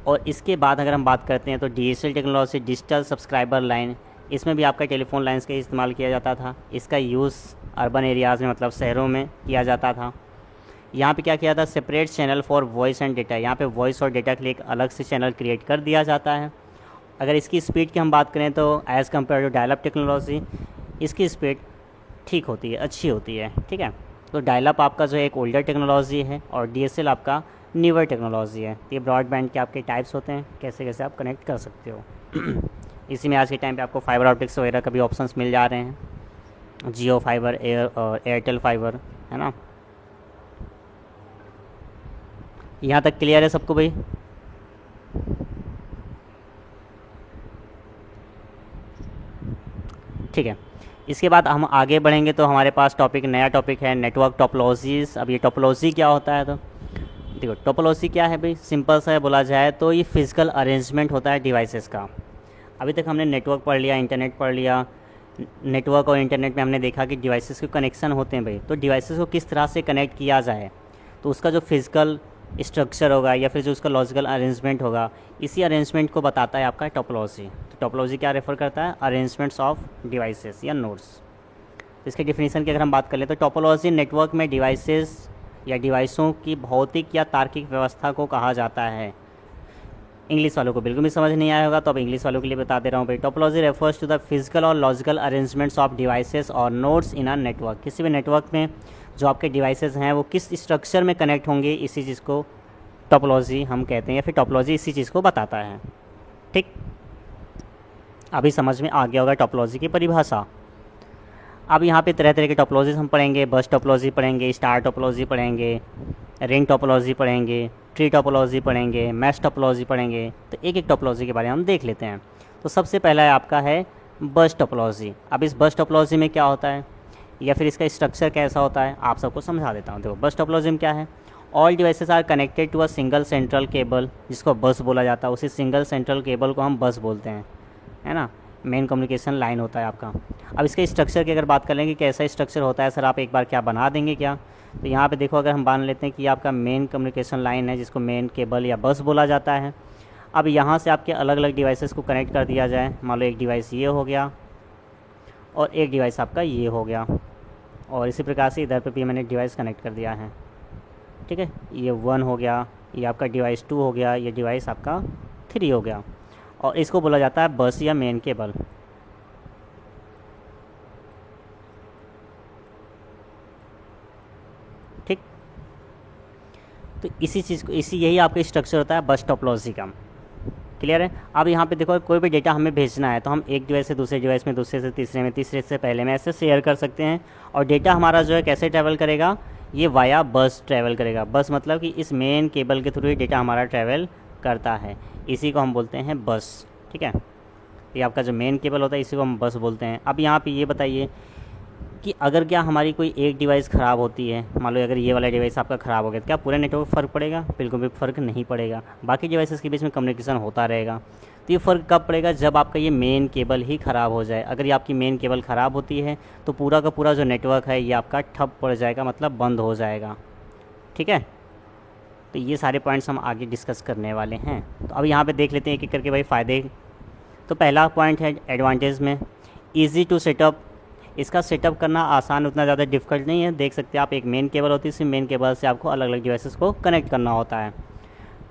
और इसके बाद अगर हम बात करते हैं तो DSL technology, digital subscriber line, इसमें भी आपका टेलीफोन लाइन्स का इस्तेमाल किया जाता था। इसका यूज़ अर्बन एरियाज़ में, मतलब शहरों में किया जाता था। यहाँ पे क्या किया था, separate channel for voice and data, यहाँ पे वॉइस और डेटा के लिए एक अलग से चैनल क्रिएट कर दिया जाता है। अगर इसकी स्पीड की हम बात करें तो as compare to dial up technology इसकी स्पीड ठीक होती है, अच्छी होती है। ठीक है, तो डायल अप आपका जो है एक ओल्डर टेक्नोलॉजी है और डीएसएल आपका न्यूअर टेक्नोलॉजी है। तो ये ब्रॉडबैंड के आपके टाइप्स होते हैं, कैसे कैसे आप कनेक्ट कर सकते हो। इसी में आज के टाइम पे आपको फाइबर ऑप्टिक्स वगैरह का भी ऑप्शंस मिल जा रहे हैं, जियो फाइबर, एयरटेल फाइबर, है ना। यहाँ तक क्लियर है सबको भाई? ठीक है, इसके बाद हम आगे बढ़ेंगे तो हमारे पास टॉपिक, नया टॉपिक है नेटवर्क टोपोलॉजीज़। अब ये टोपोलॉजी क्या होता है, तो देखो टोपोलॉजी क्या है भाई, सिंपल सा बोला जाए तो ये फिजिकल अरेंजमेंट होता है डिवाइसेस का। अभी तक हमने नेटवर्क पढ़ लिया, इंटरनेट पढ़ लिया। नेटवर्क और इंटरनेट में हमने देखा कि डिवाइसेस के कनेक्शन होते हैं भाई, तो डिवाइसेस को किस तरह से कनेक्ट किया जाए, तो उसका जो फिजिकल स्ट्रक्चर होगा या फिर जो उसका लॉजिकल अरेंजमेंट होगा, इसी अरेंजमेंट को बताता है आपका टोपोलॉजी। तो टोपोलॉजी क्या रेफर करता है, अरेंजमेंट्स ऑफ डिवाइसेस या नोड्स। इसके डिफिनीशन की अगर हम बात कर लें तो टोपोलॉजी नेटवर्क में डिवाइसेस या डिवाइसों की भौतिक या तार्किक व्यवस्था को कहा जाता है। इंग्लिश वालों को बिल्कुल भी समझ नहीं आया होगा, तो अब इंग्लिश वालों के लिए बता दे रहा हूँ भाई। Topology refers to the physical और लॉजिकल अरेंजमेंट्स ऑफ डिवाइसेस और नोड्स इन अ नेटवर्क। किसी भी नेटवर्क में जो आपके डिवाइसेस हैं वो किस स्ट्रक्चर में कनेक्ट होंगे, इसी चीज़ को टोपोलॉजी हम कहते हैं, या फिर टोपोलॉजी इसी चीज़ को बताता है। ठीक, अभी समझ में आ गया होगा टोपोलॉजी की परिभाषा। अब यहाँ पे तरह तरह के टोपोलॉजीज हम पढ़ेंगे। बस टोपोलॉजी पढ़ेंगे, स्टार टोपोलॉजी पढ़ेंगे, रिंग टोपोलॉजी पढ़ेंगे, ट्री टोपोलॉजी पढ़ेंगे, मैश टोपोलॉजी पढ़ेंगे। तो एक एक टोपोलॉजी के बारे में हम देख लेते हैं। तो सबसे पहला है आपका है बस टोपोलॉजी। अब इस बस टोपोलॉजी में क्या होता है या फिर इसका स्ट्रक्चर कैसा होता है, आप सबको समझा देता हूँ। देखो बस टोपोलॉजी में क्या है, all devices are connected to a single central cable, जिसको बस बोला जाता है। उसी सिंगल सेंट्रल केबल को हम बस बोलते हैं, है ना। मेन कम्युनिकेशन लाइन होता है आपका। अब इसके स्ट्रक्चर की अगर बात कर लेंगे, कैसा स्ट्रक्चर होता है सर, आप एक बार क्या बना देंगे क्या। तो यहाँ पे देखो, अगर हम मान लेते हैं कि आपका मेन कम्युनिकेशन लाइन है, जिसको मेन केबल या बस बोला जाता है। अब यहाँ से आपके अलग अलग डिवाइसेस को कनेक्ट कर दिया जाए। मान लो एक डिवाइस ये हो गया और एक डिवाइस आपका ये हो गया, और इसी प्रकार से इधर पे भी मैंने डिवाइस कनेक्ट कर दिया है। ठीक है, ये 1 हो गया, ये आपका डिवाइस 2 हो गया, ये डिवाइस आपका 3 हो गया, और इसको बोला जाता है बस या मेन केबल। ठीक, तो इसी चीज़ को यही आपका स्ट्रक्चर होता है बस टोपोलॉजी का। क्लियर है। अब यहाँ पे देखो, कोई भी डेटा हमें भेजना है तो हम एक डिवाइस से दूसरे डिवाइस में, दूसरे से तीसरे में, तीसरे से पहले में, ऐसे शेयर कर सकते हैं। और डेटा हमारा जो है कैसे ट्रैवल करेगा, ये वाया बस ट्रैवल करेगा। बस मतलब कि इस मेन केबल के थ्रू ही डेटा हमारा ट्रैवल करता है, इसी को हम बोलते हैं बस। ठीक है, ये आपका जो मेन केबल होता है इसी को हम बस बोलते हैं। अब यहाँ पे ये बताइए कि अगर क्या हमारी कोई एक डिवाइस ख़राब होती है, मान लो अगर ये वाला डिवाइस आपका ख़राब हो गया, तो क्या पूरे नेटवर्क फ़र्क पड़ेगा? बिल्कुल भी फ़र्क नहीं पड़ेगा। बाकी डिवाइसेस के बीच में कम्युनिकेशन होता रहेगा। तो ये फ़र्क कब पड़ेगा, जब आपका ये मेन केबल ही ख़राब हो जाए। अगर ये आपकी मेन केबल ख़राब होती है तो पूरा का पूरा जो नेटवर्क है ये आपका ठप पड़ जाएगा, मतलब बंद हो जाएगा। ठीक है, तो ये सारे पॉइंट्स हम आगे डिस्कस करने वाले हैं। तो अब यहाँ पे देख लेते हैं एक एक करके भाई फ़ायदे। तो पहला पॉइंट है एडवांटेज में, ईज़ी टू सेटअप। इसका सेटअप करना आसान, उतना ज़्यादा डिफ़िकल्ट नहीं है। देख सकते हैं आप, एक मेन केबल होती है, इसी मेन केबल से आपको अलग अलग डिवाइसेस को कनेक्ट करना होता है।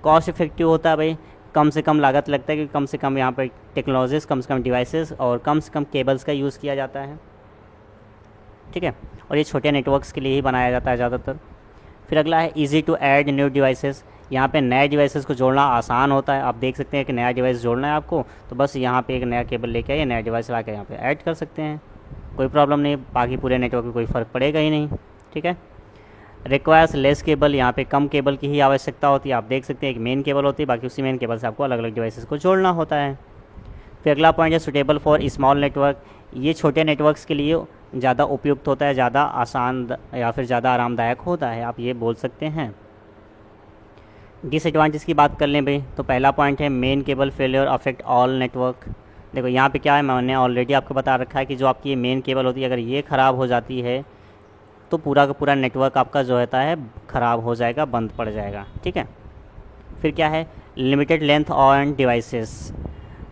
कॉस्ट इफेक्टिव होता है भाई, कम से कम लागत लगता है, क्योंकि कम से कम यहाँ पर टेक्नोलॉजीज़, कम से कम डिवाइसेस और कम से कम केबल्स का यूज़ किया जाता है। ठीक है, और ये छोटे नेटवर्क्स के लिए ही बनाया जाता है ज़्यादातर। फिर अगला है easy to add new devices. यहाँ पे नए डिवाइसेस को जोड़ना आसान होता है। आप देख सकते हैं कि नया डिवाइस जोड़ना है आपको, तो बस यहाँ पे एक नया केबल लेके आइए, नया डिवाइस ला के यहाँ पे ऐड कर सकते हैं, कोई प्रॉब्लम नहीं। बाकी पूरे नेटवर्क में कोई फ़र्क पड़ेगा ही नहीं। ठीक है, रिक्वायर्स लेस केबल, यहाँ पे कम केबल की ही आवश्यकता होती है। आप देख सकते हैं एक मेन केबल होती है, बाकी उसी मेन केबल से आपको अलग अलग डिवाइसेस को जोड़ना होता है। फिर अगला पॉइंट है सुटेबल फॉर स्मॉल नेटवर्क। ये छोटे नेटवर्क्स के लिए ज़्यादा उपयुक्त होता है, ज़्यादा आसान या फिर ज़्यादा आरामदायक होता है, आप ये बोल सकते हैं। डिसएडवांटेज की बात कर लें भाई, तो पहला पॉइंट है main cable failure affect all network. देखो यहाँ पे क्या है, मैंने ऑलरेडी आपको बता रखा है कि जो आपकी ये मेन केबल होती है, अगर ये ख़राब हो जाती है तो पूरा का पूरा नेटवर्क आपका जो होता है ख़राब हो जाएगा, बंद पड़ जाएगा। ठीक है, फिर क्या है लिमिटेड लेंथ ऑन डिवाइसेस।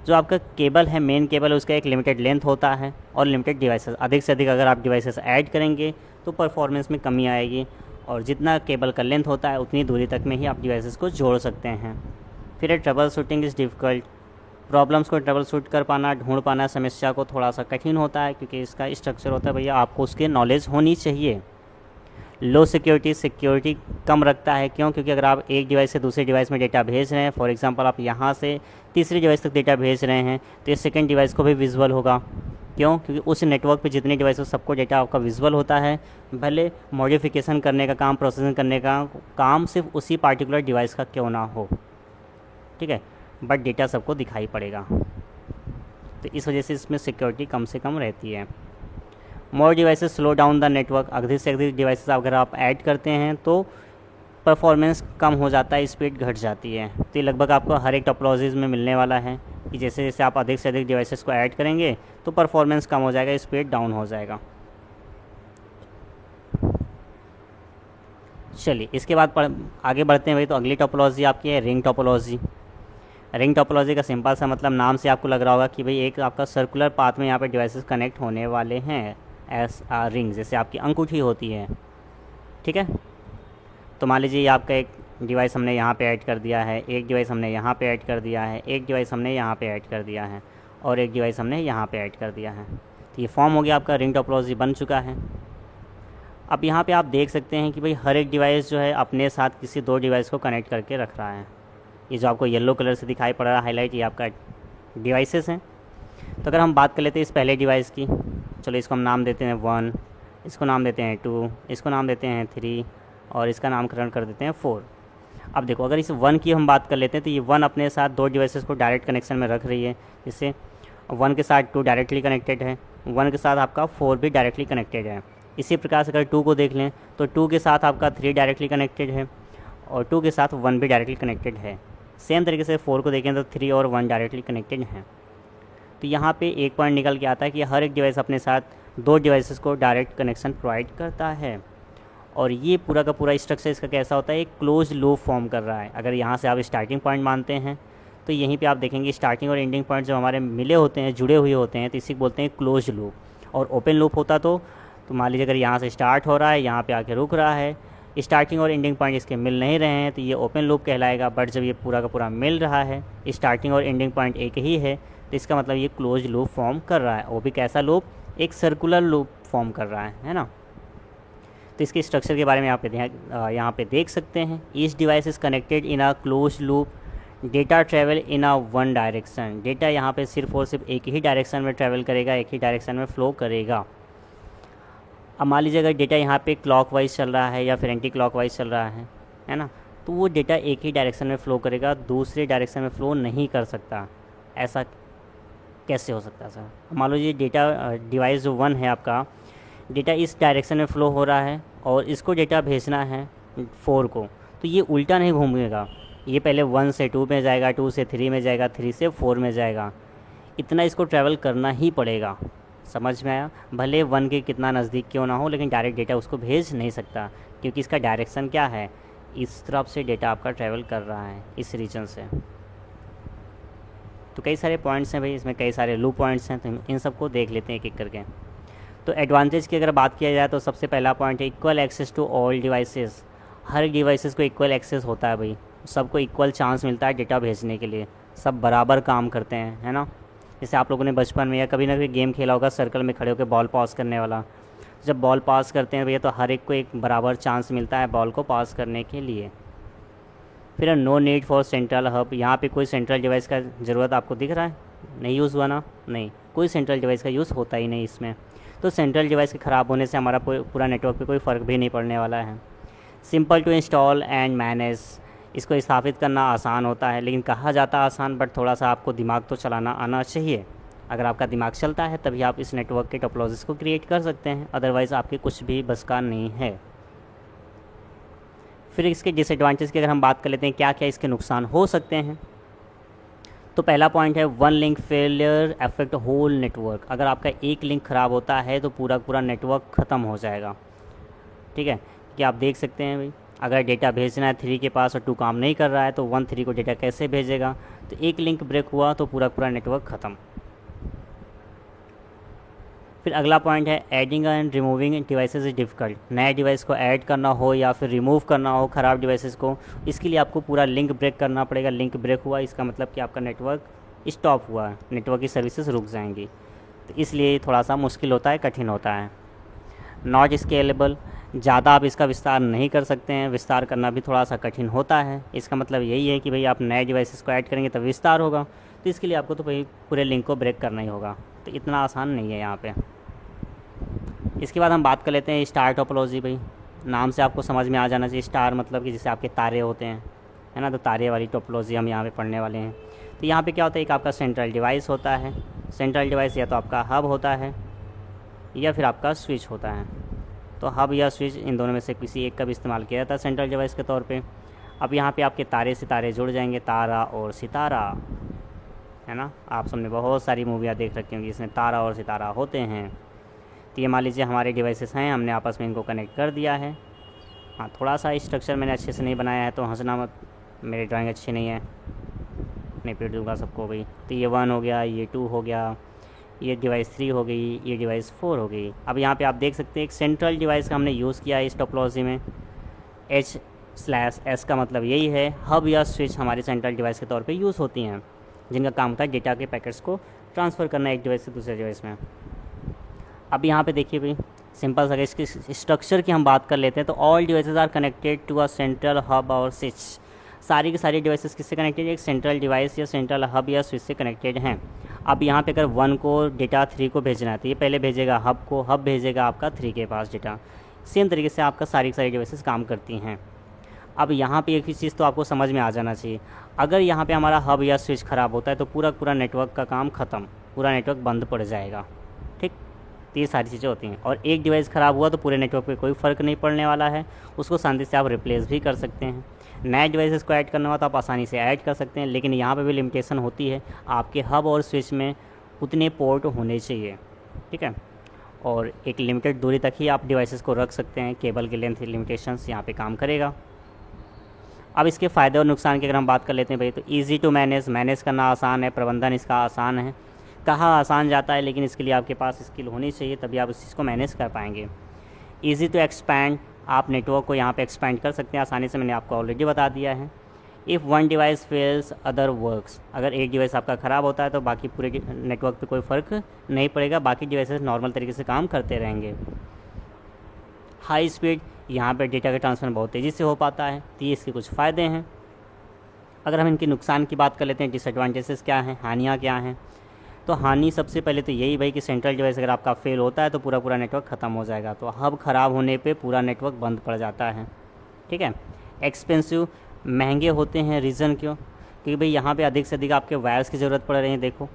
जो आपका केबल है, मेन केबल, उसका एक लिमिटेड लेंथ होता है और लिमिटेड डिवाइसेस। अधिक से अधिक अगर आप डिवाइसेस ऐड करेंगे तो परफॉर्मेंस में कमी आएगी, और जितना केबल का लेंथ होता है उतनी दूरी तक में ही आप डिवाइसेस को जोड़ सकते हैं। फिर trouble shooting is difficult. Problems को ट्रबल शूट कर पाना, ढूंढ पाना समस्या को थोड़ा सा कठिन होता है, क्योंकि इसका स्ट्रक्चर होता है भैया, आपको उसकी नॉलेज होनी चाहिए। लो सिक्योरिटी कम रखता है। क्यों? क्योंकि अगर आप एक डिवाइस से दूसरे डिवाइस में डेटा भेज रहे हैं, फॉर एग्जांपल आप यहाँ से तीसरी डिवाइस तक डेटा भेज रहे हैं, तो ये सेकंड डिवाइस को भी विजुअल होगा। क्यों? क्योंकि उस नेटवर्क पे जितने डिवाइस हो सबको डेटा आपका विजुअल होता है। भले मॉडिफिकेशन करने का काम, प्रोसेसिंग करने का काम सिर्फ उसी पार्टिकुलर डिवाइस का क्यों ना हो, ठीक है, बट डेटा सबको दिखाई पड़ेगा। तो इस वजह से इसमें सिक्योरिटी कम से कम रहती है। More devices slow down the network. अधिक से अधिक डिवाइसेस अगर आप ऐड करते हैं तो परफॉर्मेंस कम हो जाता है, स्पीड घट जाती है। तो ये लगभग आपको हर एक टोपोलॉजीज़ में मिलने वाला है कि जैसे जैसे आप अधिक से अधिक डिवाइसेस को ऐड करेंगे तो परफॉर्मेंस कम हो जाएगा, स्पीड डाउन हो जाएगा। चलिए इसके बाद आगे बढ़ते हैं भाई। तो अगली टोपोलॉजी आपकी है रिंग टोपोलॉजी। रिंग टोपोलॉजी का सिंपल सा मतलब नाम से आपको लग रहा होगा कि भाई एक आपका सर्कुलर पाथ में यहाँ पे डिवाइसेस कनेक्ट होने वाले हैं एस रिंग, जैसे आपकी अंगूठी होती है। ठीक है, तो मान लीजिए आपका एक डिवाइस हमने यहाँ पे ऐड कर दिया है, एक डिवाइस हमने यहाँ पे ऐड कर दिया है, एक डिवाइस हमने यहाँ पे ऐड कर दिया है और एक डिवाइस हमने यहाँ पे ऐड कर दिया है। तो ये फॉर्म हो गया आपका, रिंग टोपोलॉजी बन चुका है। अब यहाँ पे आप देख सकते हैं कि भाई हर एक डिवाइस जो है अपने साथ किसी दो डिवाइस को कनेक्ट करके रख रहा है। ये जो आपको येलो कलर से दिखाई पड़ रहा है हाईलाइट, ये आपका डिवाइसेस हैं। तो अगर हम बात कर लेते हैं इस पहले डिवाइस की, चलो इसको हम नाम देते हैं 1, इसको नाम देते हैं 2, इसको नाम देते हैं 3 और इसका नामकरण कर देते हैं 4। अब देखो अगर इस 1 की हम बात कर लेते हैं तो ये 1 अपने साथ दो डिवाइसेस को डायरेक्ट कनेक्शन में रख रही है, जिससे 1 के साथ 2 डायरेक्टली कनेक्टेड है, 1 के साथ आपका 4 भी डायरेक्टली कनेक्टेड है। इसी प्रकार से अगर 2 को देख लें तो 2 के साथ आपका 3 डायरेक्टली कनेक्टेड है और 2 के साथ 1 भी डायरेक्टली कनेक्टेड है। सेम तरीके से 4 को देखें तो 3 और 1 डायरेक्टली कनेक्टेड हैं। तो यहाँ पे एक पॉइंट निकल के आता है कि हर एक डिवाइस अपने साथ दो डिवाइसेस को डायरेक्ट कनेक्शन प्रोवाइड करता है। और ये पूरा का पूरा स्ट्रक्चर इसका कैसा होता है, एक क्लोज लूप फॉर्म कर रहा है। अगर यहाँ से आप स्टार्टिंग पॉइंट मानते हैं तो यहीं पे आप देखेंगे स्टार्टिंग और एंडिंग पॉइंट जब हमारे मिले होते हैं, जुड़े हुए होते हैं, तो इसी को बोलते हैं क्लोज लूप। और ओपन लूप होता तो मान लीजिए अगर यहाँ से स्टार्ट हो रहा है, यहाँ पे आके रुक रहा है, स्टार्टिंग और एंडिंग पॉइंट इसके मिल नहीं रहे हैं, तो ये ओपन लूप कहलाएगा। बट जब ये पूरा का पूरा मिल रहा है, स्टार्टिंग और एंडिंग पॉइंट एक ही है, तो इसका मतलब ये क्लोज लूप फॉर्म कर रहा है। वो भी कैसा लूप, एक सर्कुलर लूप फॉर्म कर रहा है ना। तो इसके स्ट्रक्चर के बारे में यहाँ पे देख सकते हैं। Each device is connected in a close loop, data travel in a one direction. Data यहाँ पे सिर्फ और सिर्फ एक ही डायरेक्शन में ट्रैवल करेगा, एक ही डायरेक्शन में फ़्लो करेगा। अब मान लीजिए अगर डेटा यहाँ पे क्लॉकवाइज चल रहा है या फिर एंटी क्लॉकवाइज चल रहा है ना, तो वो डेटा एक ही डायरेक्शन में फ़्लो करेगा, दूसरे डायरेक्शन में फ़्लो नहीं कर सकता। ऐसा कैसे हो सकता है सर? मान लीजिए डेटा डिवाइस जो 1 है आपका, डेटा इस डायरेक्शन में फ़्लो हो रहा है और इसको डेटा भेजना है 4 को, तो ये उल्टा नहीं घूमेगा। ये पहले 1 से 2 में जाएगा, 2 से 3 में जाएगा, 3 से 4 में जाएगा। इतना इसको ट्रैवल करना ही पड़ेगा। समझ में आया? भले 1 के कितना नज़दीक क्यों ना हो, लेकिन डायरेक्ट डेटा उसको भेज नहीं सकता, क्योंकि इसका डायरेक्शन क्या है, इस तरफ से डेटा आपका ट्रैवल कर रहा है, इस रीजन से। तो कई सारे पॉइंट्स हैं भाई, इसमें कई सारे लूप पॉइंट्स हैं, तो इन सबको देख लेते हैं एक एक करके। तो एडवांटेज की अगर बात किया जाए तो सबसे पहला पॉइंट है equal access to all devices. हर डिवाइसेस को इक्वल एक्सेस होता है भाई, सबको इक्वल चांस मिलता है डेटा भेजने के लिए, सब बराबर काम करते हैं, है ना। जैसे आप लोगों ने बचपन में या कभी ना कभी गेम खेला होगा, सर्कल में खड़े होकर बॉल पास करने वाला। जब बॉल पास करते हैं भैया तो हर एक को एक बराबर चांस मिलता है बॉल को पास करने के लिए। फिर no need for central hub, यहाँ पे कोई सेंट्रल डिवाइस का ज़रूरत आपको दिख रहा है? नहीं यूज़ हुआ ना, नहीं, कोई सेंट्रल डिवाइस का यूज़ होता ही नहीं इसमें। तो सेंट्रल डिवाइस के ख़राब होने से हमारा पूरा नेटवर्क पे कोई फ़र्क भी नहीं पड़ने वाला है। Simple to install and manage, इसको स्थापित करना आसान होता है, लेकिन कहा जाता है आसान, बट थोड़ा सा आपको दिमाग तो चलाना आना चाहिए। अगर आपका दिमाग चलता है तभी आप इस नेटवर्क के टोपोलॉजीज़ को क्रिएट कर सकते हैं, अदरवाइज़ आपके कुछ भी बस का नहीं है। फिर इसके डिसएडवांटेज की अगर हम बात कर लेते हैं, क्या क्या इसके नुकसान हो सकते हैं, तो पहला पॉइंट है one link failure affect whole network. अगर आपका एक लिंक ख़राब होता है तो पूरा पूरा नेटवर्क ख़त्म हो जाएगा। ठीक है, कि आप देख सकते हैं भाई, अगर डेटा भेजना है 3 के पास और 2 काम नहीं कर रहा है तो 1 3 को डेटा कैसे भेजेगा। तो एक लिंक ब्रेक हुआ तो पूरा पूरा नेटवर्क ख़त्म। फिर अगला पॉइंट है adding and removing devices is difficult. नए डिवाइस को ऐड करना हो या फिर रिमूव करना हो ख़राब डिवाइसेस को, इसके लिए आपको पूरा लिंक ब्रेक करना पड़ेगा। लिंक ब्रेक हुआ इसका मतलब कि आपका नेटवर्क स्टॉप हुआ, नेटवर्क की सर्विसेज रुक जाएंगी। तो इसलिए थोड़ा सा मुश्किल होता है, कठिन होता है। नॉट स्केलेबल, ज़्यादा आप इसका विस्तार नहीं कर सकते हैं, विस्तार करना भी थोड़ा सा कठिन होता है। इसका मतलब यही है कि भाई आप नए डिवाइसेस को ऐड करेंगे तब विस्तार होगा, तो इसके लिए आपको तो भाई पूरे लिंक को ब्रेक करना ही होगा। तो इतना आसान नहीं है यहाँ पे। इसके बाद हम बात कर लेते हैं स्टार टोपोलॉजी। भाई नाम से आपको समझ में आ जाना चाहिए, स्टार मतलब कि जैसे आपके तारे होते हैं, है ना, तो तारे वाली टोपोलॉजी हम यहाँ पे पढ़ने वाले हैं। तो यहाँ पे क्या होता है, एक आपका सेंट्रल डिवाइस होता है। सेंट्रल डिवाइस या तो आपका हब होता है या फिर आपका स्विच होता है। तो हब या स्विच इन दोनों में से किसी एक का भी इस्तेमाल किया जाता है सेंट्रल डिवाइस के तौर पे। अब यहाँ पे आपके तारे सितारे जुड़ जाएंगे, तारा और सितारा, है ना। आप सबने बहुत सारी मूवियाँ देख रखी होंगी जिसमें तारा और सितारा होते हैं। तो ये मान लीजिए हमारे डिवाइसेस हैं, हमने आपस में इनको कनेक्ट कर दिया है। हाँ, थोड़ा सा स्ट्रक्चर मैंने अच्छे से नहीं बनाया है तो हंसना मत, मेरी ड्राइंग अच्छी नहीं है, नहीं पीट दूँगा सबको भाई। तो ये 1 हो गया, ये 2 हो गया, ये डिवाइस 3 हो गई, ये डिवाइस 4 हो गई। अब यहाँ पे आप देख सकते हैं एक सेंट्रल डिवाइस का हमने यूज़ किया है इस टोपोलॉजी में, स्लैश एस का मतलब यही है, हब या स्विच हमारी सेंट्रल डिवाइस के तौर पे यूज़ होती हैं, जिनका काम होता है डेटा के पैकेट्स को ट्रांसफ़र करना एक डिवाइस से दूसरे डिवाइस में। अब यहाँ पे देखिए भाई, सिंपल सा इसकी स्ट्रक्चर की हम बात कर लेते हैं। तो all devices are connected to a central hub और स्विच। सारी की सारी डिवाइसेस किससे कनेक्टेड है? एक सेंट्रल डिवाइस या सेंट्रल हब या स्विच से कनेक्टेड हैं। अब यहाँ पे अगर 1 को डेटा 3 को भेजना है तो ये पहले भेजेगा हब को, हब भेजेगा आपका 3 के पास डेटा। सेम तरीके से आपका सारी की सारी डिवाइसेस काम करती हैं। अब यहाँ पे एक ही चीज़ तो आपको समझ में आ जाना चाहिए, अगर यहाँ पे हमारा हब या स्विच ख़राब होता है तो पूरा नेटवर्क का काम ख़त्म, पूरा नेटवर्क बंद पड़ जाएगा। ठीक, तो ये सारी चीज़ें होती हैं। और एक डिवाइस ख़राब हुआ तो पूरे नेटवर्क पे कोई फ़र्क नहीं पड़ने वाला है, उसको शांति से आप रिप्लेस भी कर सकते हैं। नए डिवाइसेस को ऐड करना हो तो आप आसानी से ऐड कर सकते हैं, लेकिन यहाँ पे भी लिमिटेशन होती है, आपके हब और स्विच में उतने पोर्ट होने चाहिए। ठीक है, और एक लिमिटेड दूरी तक ही आप डिवाइसेस को रख सकते हैं। केबल की लेंथ लिमिटेशंस यहाँ पे काम करेगा। अब इसके फ़ायदे और नुकसान की अगर हम बात कर लेते हैं भाई, तो ईजी टू मैनेज करना आसान है, प्रबंधन इसका आसान है। कहाँ आसान जाता है, लेकिन इसके लिए आपके पास स्किल होनी चाहिए, तभी आप उस चीज़ को मैनेज कर पाएंगे। ईजी टू एक्सपैंड, आप नेटवर्क को यहाँ पे एक्सपैंड कर सकते हैं आसानी से, मैंने आपको ऑलरेडी बता दिया है। If one device fails other works, अगर एक डिवाइस आपका ख़राब होता है तो बाकी पूरे नेटवर्क पे कोई फ़र्क नहीं पड़ेगा, बाकी डिवाइसेस नॉर्मल तरीके से काम करते रहेंगे। हाई स्पीड, यहाँ पे डेटा का ट्रांसफ़र बहुत तेज़ी से हो पाता है, तो ये इसके कुछ फ़ायदे हैं। अगर हम इनके नुकसान की बात कर लेते हैं, डिसएडवांटेजेस क्या हैं, हानियाँ क्या हैं, तो हानि सबसे पहले तो यही भाई कि सेंट्रल डिवाइस अगर आपका फेल होता है तो पूरा नेटवर्क ख़त्म हो जाएगा, तो हब ख़राब होने पे पूरा नेटवर्क बंद पड़ जाता है। ठीक है, एक्सपेंसिव, महंगे होते हैं। रीज़न क्यों? क्योंकि भाई यहाँ पे अधिक से अधिक आपके वायर्स की ज़रूरत पड़ रही है। देखो,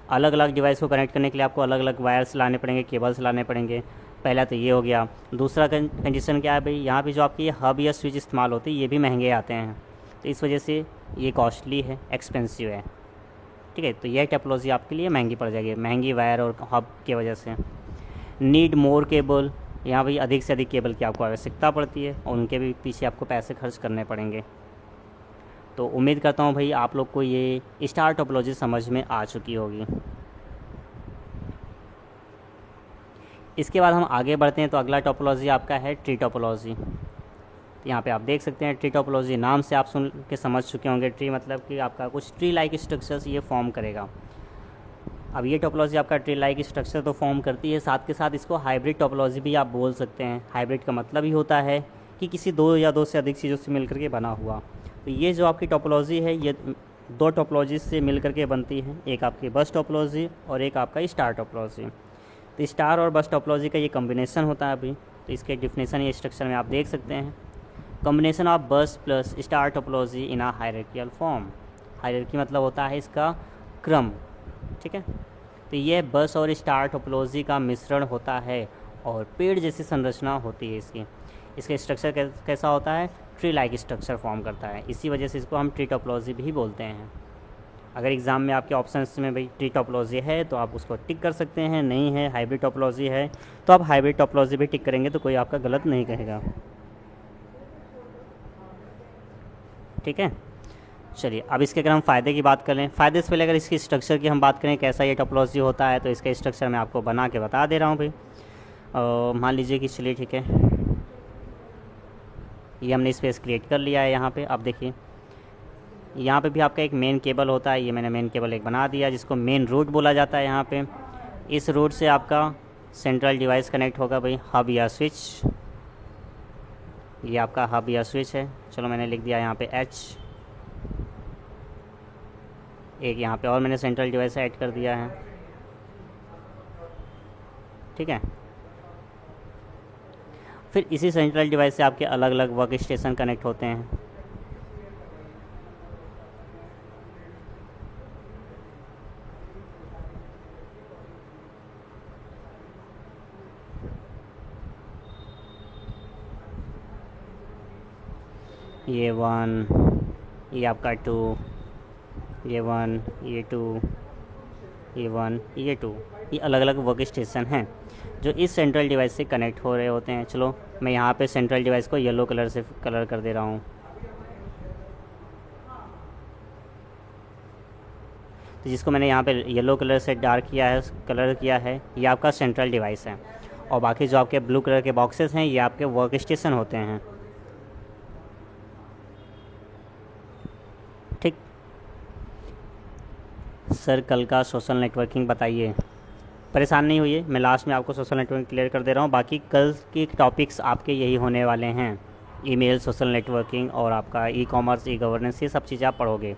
अलग अलग डिवाइस को कनेक्ट करने के लिए आपको अलग अलग वायर्स लाने पड़ेंगे, केबल्स लाने पड़ेंगे। पहला तो ये हो गया। दूसरा कंडीशन क्या है भाई, यहाँ पे जो आपकी हब या स्विच इस्तेमाल होते हैं ये भी महंगे आते हैं, तो इस वजह से ये कॉस्टली है, एक्सपेंसिव है। ठीक है, तो यह टेक्नोलॉजी आपके लिए महंगी पड़ जाएगी, महंगी वायर और हब की वजह से। नीड मोर केबल, यहाँ भाई अधिक से अधिक केबल की आपको आवश्यकता पड़ती है और उनके भी पीछे आपको पैसे खर्च करने पड़ेंगे। तो उम्मीद करता हूँ भाई आप लोग को ये स्टार टोपोलॉजी समझ में आ चुकी होगी। इसके बाद हम आगे बढ़ते हैं, तो अगला टोपोलॉजी आपका है ट्री टोपोलॉजी। यहाँ पे आप देख सकते हैं ट्री टोपोलॉजी, नाम से आप सुन के समझ चुके होंगे, ट्री मतलब कि आपका कुछ ट्री लाइक स्ट्रक्चर्स ये फॉर्म करेगा। अब ये टोपोलॉजी आपका ट्री लाइक स्ट्रक्चर तो फॉर्म करती है, साथ के साथ इसको हाइब्रिड टोपोलॉजी भी आप बोल सकते हैं। हाइब्रिड का मतलब ही होता है कि किसी दो या दो से अधिक चीज़ों से मिलकर के बना हुआ। तो ये जो आपकी टोपोलॉजी है ये दो टोपोलॉजी से मिलकर के बनती है, एक आपकी बस टोपोलॉजी और एक आपका स्टार टोपोलॉजी। तो स्टार और बस टोपोलॉजी का ये कॉम्बिनेशन होता है अभी, तो इसके डिफिनेशन ये स्ट्रक्चर में आप देख सकते हैं। कॉम्बिनेशन ऑफ बस प्लस स्टार टोपोलॉजी इन अ हायरार्किकल फॉर्म। हायरार्की मतलब होता है इसका क्रम। ठीक है, तो ये बस और स्टार टोपोलॉजी का मिश्रण होता है और पेड़ जैसी संरचना होती है इसकी। इसका स्ट्रक्चर कैसा होता है? ट्री लाइक स्ट्रक्चर फॉर्म करता है, इसी वजह से इसको हम ट्री टोपोलॉजी भी बोलते हैं। अगर एग्ज़ाम में आपके ऑप्शंस में भाई ट्री टोपोलॉजी है तो आप उसको टिक कर सकते हैं, नहीं है हाइब्रिड टोपोलॉजी है तो आप हाइब्रिड टोपोलॉजी भी टिक करेंगे, तो कोई आपका गलत नहीं कहेगा। ठीक है, चलिए अब इसके अगर हम फ़ायदे की बात करें, फ़ायदे से पहले अगर इसकी स्ट्रक्चर की हम बात करें कैसा ये टोपोलॉजी होता है, तो इसका स्ट्रक्चर मैं आपको बना के बता दे रहा हूँ भाई। मान लीजिए कि चलिए ठीक है, ये हमने स्पेस क्रिएट कर लिया है यहाँ पे। अब देखिए यहाँ पे भी आपका एक मेन केबल होता है, ये मैंने मेन केबल एक बना दिया जिसको मेन रूट बोला जाता है यहाँ पे। इस रूट से आपका सेंट्रल डिवाइस कनेक्ट होगा भाई, हब या स्विच। ये आपका हब या स्विच है, चलो मैंने लिख दिया यहाँ पे H। एक यहाँ पे और मैंने सेंट्रल डिवाइस ऐड कर दिया है। ठीक है, फिर इसी सेंट्रल डिवाइस से आपके अलग अलग वर्क स्टेशन कनेक्ट होते हैं। ये 1, ये आपका 2, ये 1, ये 2, ये 1, ये 2, ये अलग अलग वर्क स्टेशन हैं जो इस सेंट्रल डिवाइस से कनेक्ट हो रहे होते हैं। चलो मैं यहाँ पे सेंट्रल डिवाइस को येलो कलर से कलर कर दे रहा हूँ। तो जिसको मैंने यहाँ पे येलो कलर से डार्क किया है, कलर किया है, ये आपका सेंट्रल डिवाइस है। और बाकी जो आपके ब्लू कलर के बॉक्सेस हैं ये आपके वर्क स्टेशन होते हैं। सर कल का सोशल नेटवर्किंग बताइए। परेशान नहीं होइए, मैं लास्ट में आपको सोशल नेटवर्किंग क्लियर कर दे रहा हूँ। बाकी कल के टॉपिक्स आपके यही होने वाले हैं, ईमेल, सोशल नेटवर्किंग और आपका ई कॉमर्स, ई गवर्नेंस, ये सब चीज़ें आप पढ़ोगे।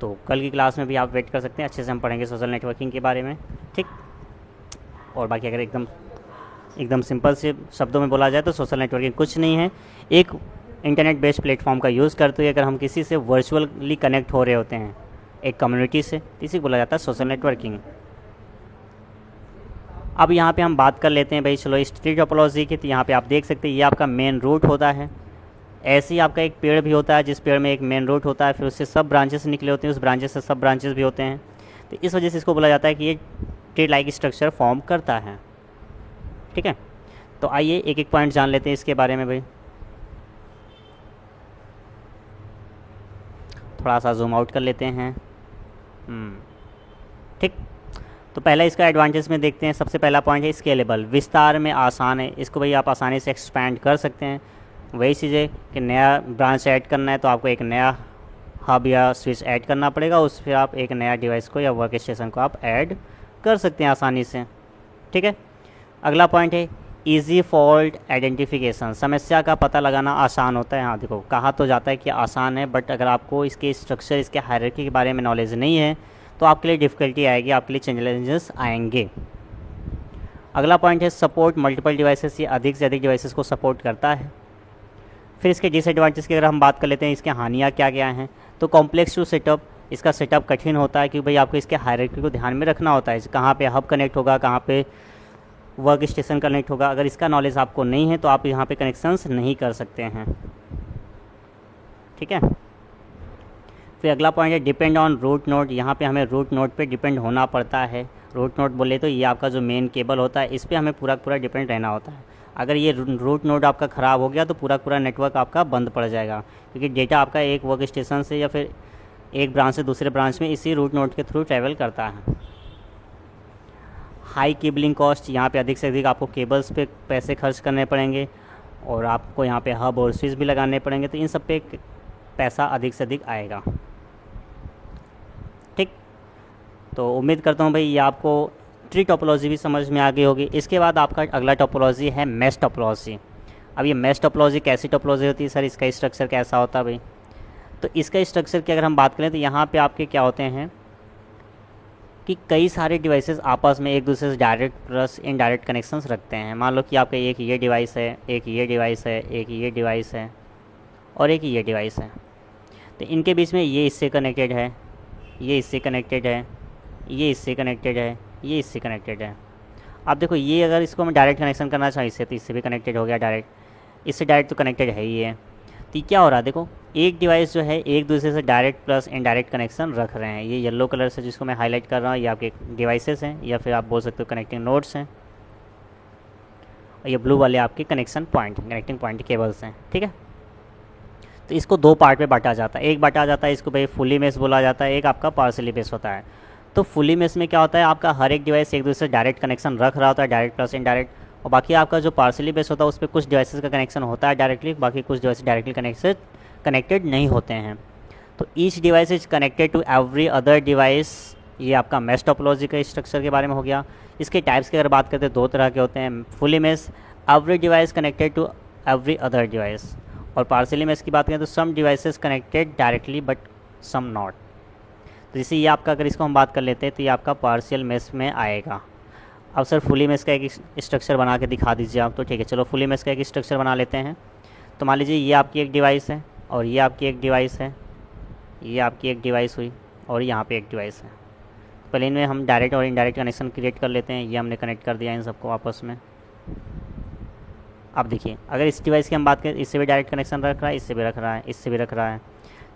तो कल की क्लास में भी आप वेट कर सकते हैं, अच्छे से हम पढ़ेंगे सोशल नेटवर्किंग के बारे में, ठीक। और बाकी अगर एकदम सिंपल से शब्दों में बोला जाए तो सोशल नेटवर्किंग कुछ नहीं है, एक इंटरनेट बेस्ड प्लेटफॉर्म का यूज़ करते हुए अगर हम किसी से वर्चुअली कनेक्ट हो रहे होते हैं एक कम्युनिटी से, इसी को बोला जाता है सोशल नेटवर्किंग। अब यहाँ पे हम बात कर लेते हैं भाई, चलो इस ट्री टोपोलॉजी की। तो यहाँ पे आप देख सकते हैं ये आपका मेन रूट होता है। ऐसे ही आपका एक पेड़ भी होता है जिस पेड़ में एक मेन रूट होता है, फिर उससे सब ब्रांचेस निकले होते हैं, उस ब्रांचेस से सब ब्रांचेस भी होते हैं। तो इस वजह से इसको बोला जाता है कि ये ट्री लाइक स्ट्रक्चर फॉर्म करता है, ठीक है। तो आइए एक एक पॉइंट जान लेते हैं इसके बारे में भाई। थोड़ा सा जूम आउट कर लेते हैं, ठीक। तो पहला इसका एडवांटेज में देखते हैं। सबसे पहला पॉइंट है स्केलेबल, विस्तार में आसान है। इसको भाई आप आसानी से एक्सपैंड कर सकते हैं। वही चीज़ है कि नया ब्रांच ऐड करना है तो आपको एक नया हब या स्विच ऐड करना पड़ेगा, उस फिर आप एक नया डिवाइस को या वर्क स्टेशन को आप ऐड कर सकते हैं आसानी से, ठीक है। अगला पॉइंट है ईजी फॉल्ट आइडेंटिफिकेशन, समस्या का पता लगाना आसान होता है। हाँ देखो, कहा तो जाता है कि आसान है, बट अगर आपको इसके स्ट्रक्चर, इसके हायरार्की के बारे में नॉलेज नहीं है तो आपके लिए डिफ़िकल्टी आएगी, आपके लिए चैलेंजेस आएंगे। अगला पॉइंट है सपोर्ट मल्टीपल डिवाइसेस, ये अधिक से अधिक डिवाइसेस को सपोर्ट करता है। फिर इसके डिसएडवांटेज की अगर हम बात कर लेते हैं, इसके हानियाँ क्या क्या हैं, तो कॉम्प्लेक्स टू सेटअप, इसका सेटअप कठिन होता है क्योंकि भाई आपको इसके हायरार्की को ध्यान में रखना होता है, कहाँ पे हब कनेक्ट होगा, कहाँ पे वर्क स्टेशन कनेक्ट होगा। अगर इसका नॉलेज आपको नहीं है तो आप यहाँ पे कनेक्शंस नहीं कर सकते हैं, ठीक है। फिर अगला पॉइंट है डिपेंड ऑन रूट नोड, यहाँ पे हमें रूट नोड पे डिपेंड होना पड़ता है। रूट नोड बोले तो ये आपका जो मेन केबल होता है, इस पर हमें पूरा डिपेंड रहना होता है। अगर ये रूट नोड आपका ख़राब हो गया तो पूरा नेटवर्क आपका बंद पड़ जाएगा, क्योंकि डेटा आपका एक वर्क स्टेशन से या फिर एक ब्रांच से दूसरे ब्रांच में इसी रूट नोड के थ्रू ट्रैवल करता है। हाई केबलिंग कॉस्ट, यहाँ पे अधिक से अधिक आपको केबल्स पे पैसे खर्च करने पड़ेंगे और आपको यहाँ पे हब और स्विच भी लगाने पड़ेंगे, तो इन सब पे पैसा अधिक से अधिक आएगा, ठीक। तो उम्मीद करता हूँ भाई ये आपको ट्री टोपोलॉजी भी समझ में आ गई होगी। इसके बाद आपका अगला टोपोलॉजी है मैश टोपोलॉजी। अब ये मैश टोपोलॉजी कैसी टोपोलॉजी होती है सर, इसका स्ट्रक्चर कैसा होता है भाई? तो इसका स्ट्रक्चर की अगर हम बात करें तो यहाँ पे आपके क्या होते हैं कि कई सारे डिवाइसेस आपस में एक दूसरे से डायरेक्ट प्लस इनडायरेक्ट कनेक्शंस रखते हैं। मान लो कि आपका एक ये डिवाइस है, एक ये डिवाइस है, एक ये डिवाइस है और एक ये डिवाइस है। तो इनके बीच में ये इससे कनेक्टेड है, ये इससे कनेक्टेड है, ये इससे कनेक्टेड है, ये इससे कनेक्टेड है। अब देखो ये अगर इसको मैं डायरेक्ट कनेक्शन करना चाहूँ इससे, तो इससे भी कनेक्टेड हो गया डायरेक्ट, इससे डायरेक्ट तो कनेक्टेड है ही है। तो क्या हो रहा है देखो, एक डिवाइस जो है एक दूसरे से डायरेक्ट प्लस इनडायरेक्ट कनेक्शन रख रहे हैं। ये येलो कलर से जिसको मैं हाईलाइट कर रहा हूँ ये आपके डिवाइसेस हैं, या फिर आप बोल सकते हो कनेक्टिंग नोड्स हैं, और ये ब्लू वाले आपके connection point, connecting point cables हैं, ठीक है। तो इसको दो पार्ट में बांटा जाता है। एक बांटा जाता है इसको भाई फुली मेश बोला जाता है, एक आपका पार्सली मेश होता है। तो फुली मेश में क्या होता है, आपका हर एक डिवाइस एक दूसरे से डायरेक्ट कनेक्शन रख रहा होता है, डायरेक्ट प्लस इनडायरेक्ट, और बाकी आपका जो पार्सली बेस होता है उस पर कुछ डिवाइसेस का कनेक्शन होता है डायरेक्टली, बाकी कुछ डिवाइस डायरेक्टली कनेक्टेड नहीं होते हैं। तो each device is connected to every other device. ये आपका मैश टोपोलॉजी का स्ट्रक्चर के बारे में हो गया। इसके टाइप्स की अगर बात करते हैं दो तरह के होते हैं, fully mesh every device connected to every other device, और पार्सली मेश की बात करें तो some devices connected directly but some not. तो जैसे ये आपका, अगर इसको हम बात कर लेते हैं तो ये आपका पार्शियल मेश में आएगा। अब सर फुली मेश का एक स्ट्रक्चर बना के दिखा दीजिए आप, तो ठीक है चलो फुली मेश का एक स्ट्रक्चर बना लेते हैं। तो मान लीजिए ये आपकी एक डिवाइस है और ये आपकी एक डिवाइस है, ये आपकी एक डिवाइस हुई और यहाँ पे एक डिवाइस है। पहले इनमें हम डायरेक्ट और इनडायरेक्ट कनेक्शन क्रिएट कर लेते हैं। ये हमने कनेक्ट कर दिया इन सबको आपस में। अब देखिए अगर इस डिवाइस की हम बात करें, इससे भी डायरेक्ट कनेक्शन रख रहा है, इससे भी रख रहा है, इससे भी रख रहा है।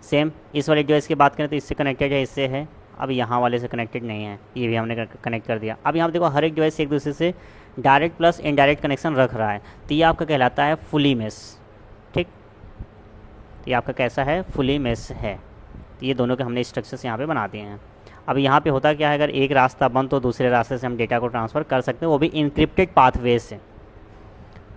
सेम इस वाले डिवाइस की बात करें तो इससे कनेक्टेड है, इससे है। अब यहाँ वाले से कनेक्टेड नहीं है, ये भी हमने कनेक्ट कर दिया। अब यहाँ देखो हर एक डिवाइस एक दूसरे से डायरेक्ट प्लस इनडायरेक्ट कनेक्शन रख रहा है, तो ये आपका कहलाता है फुली मेश, ठीक। ये आपका कैसा है, फुली मेश है। तो ये दोनों के हमने स्ट्रक्चर्स यहाँ पे बना दिए हैं। अब यहाँ पे होता क्या है, अगर एक रास्ता बंद तो दूसरे रास्ते से हम डेटा को ट्रांसफ़र कर सकते हैं, वो भी इनक्रिप्टेड पाथवे से।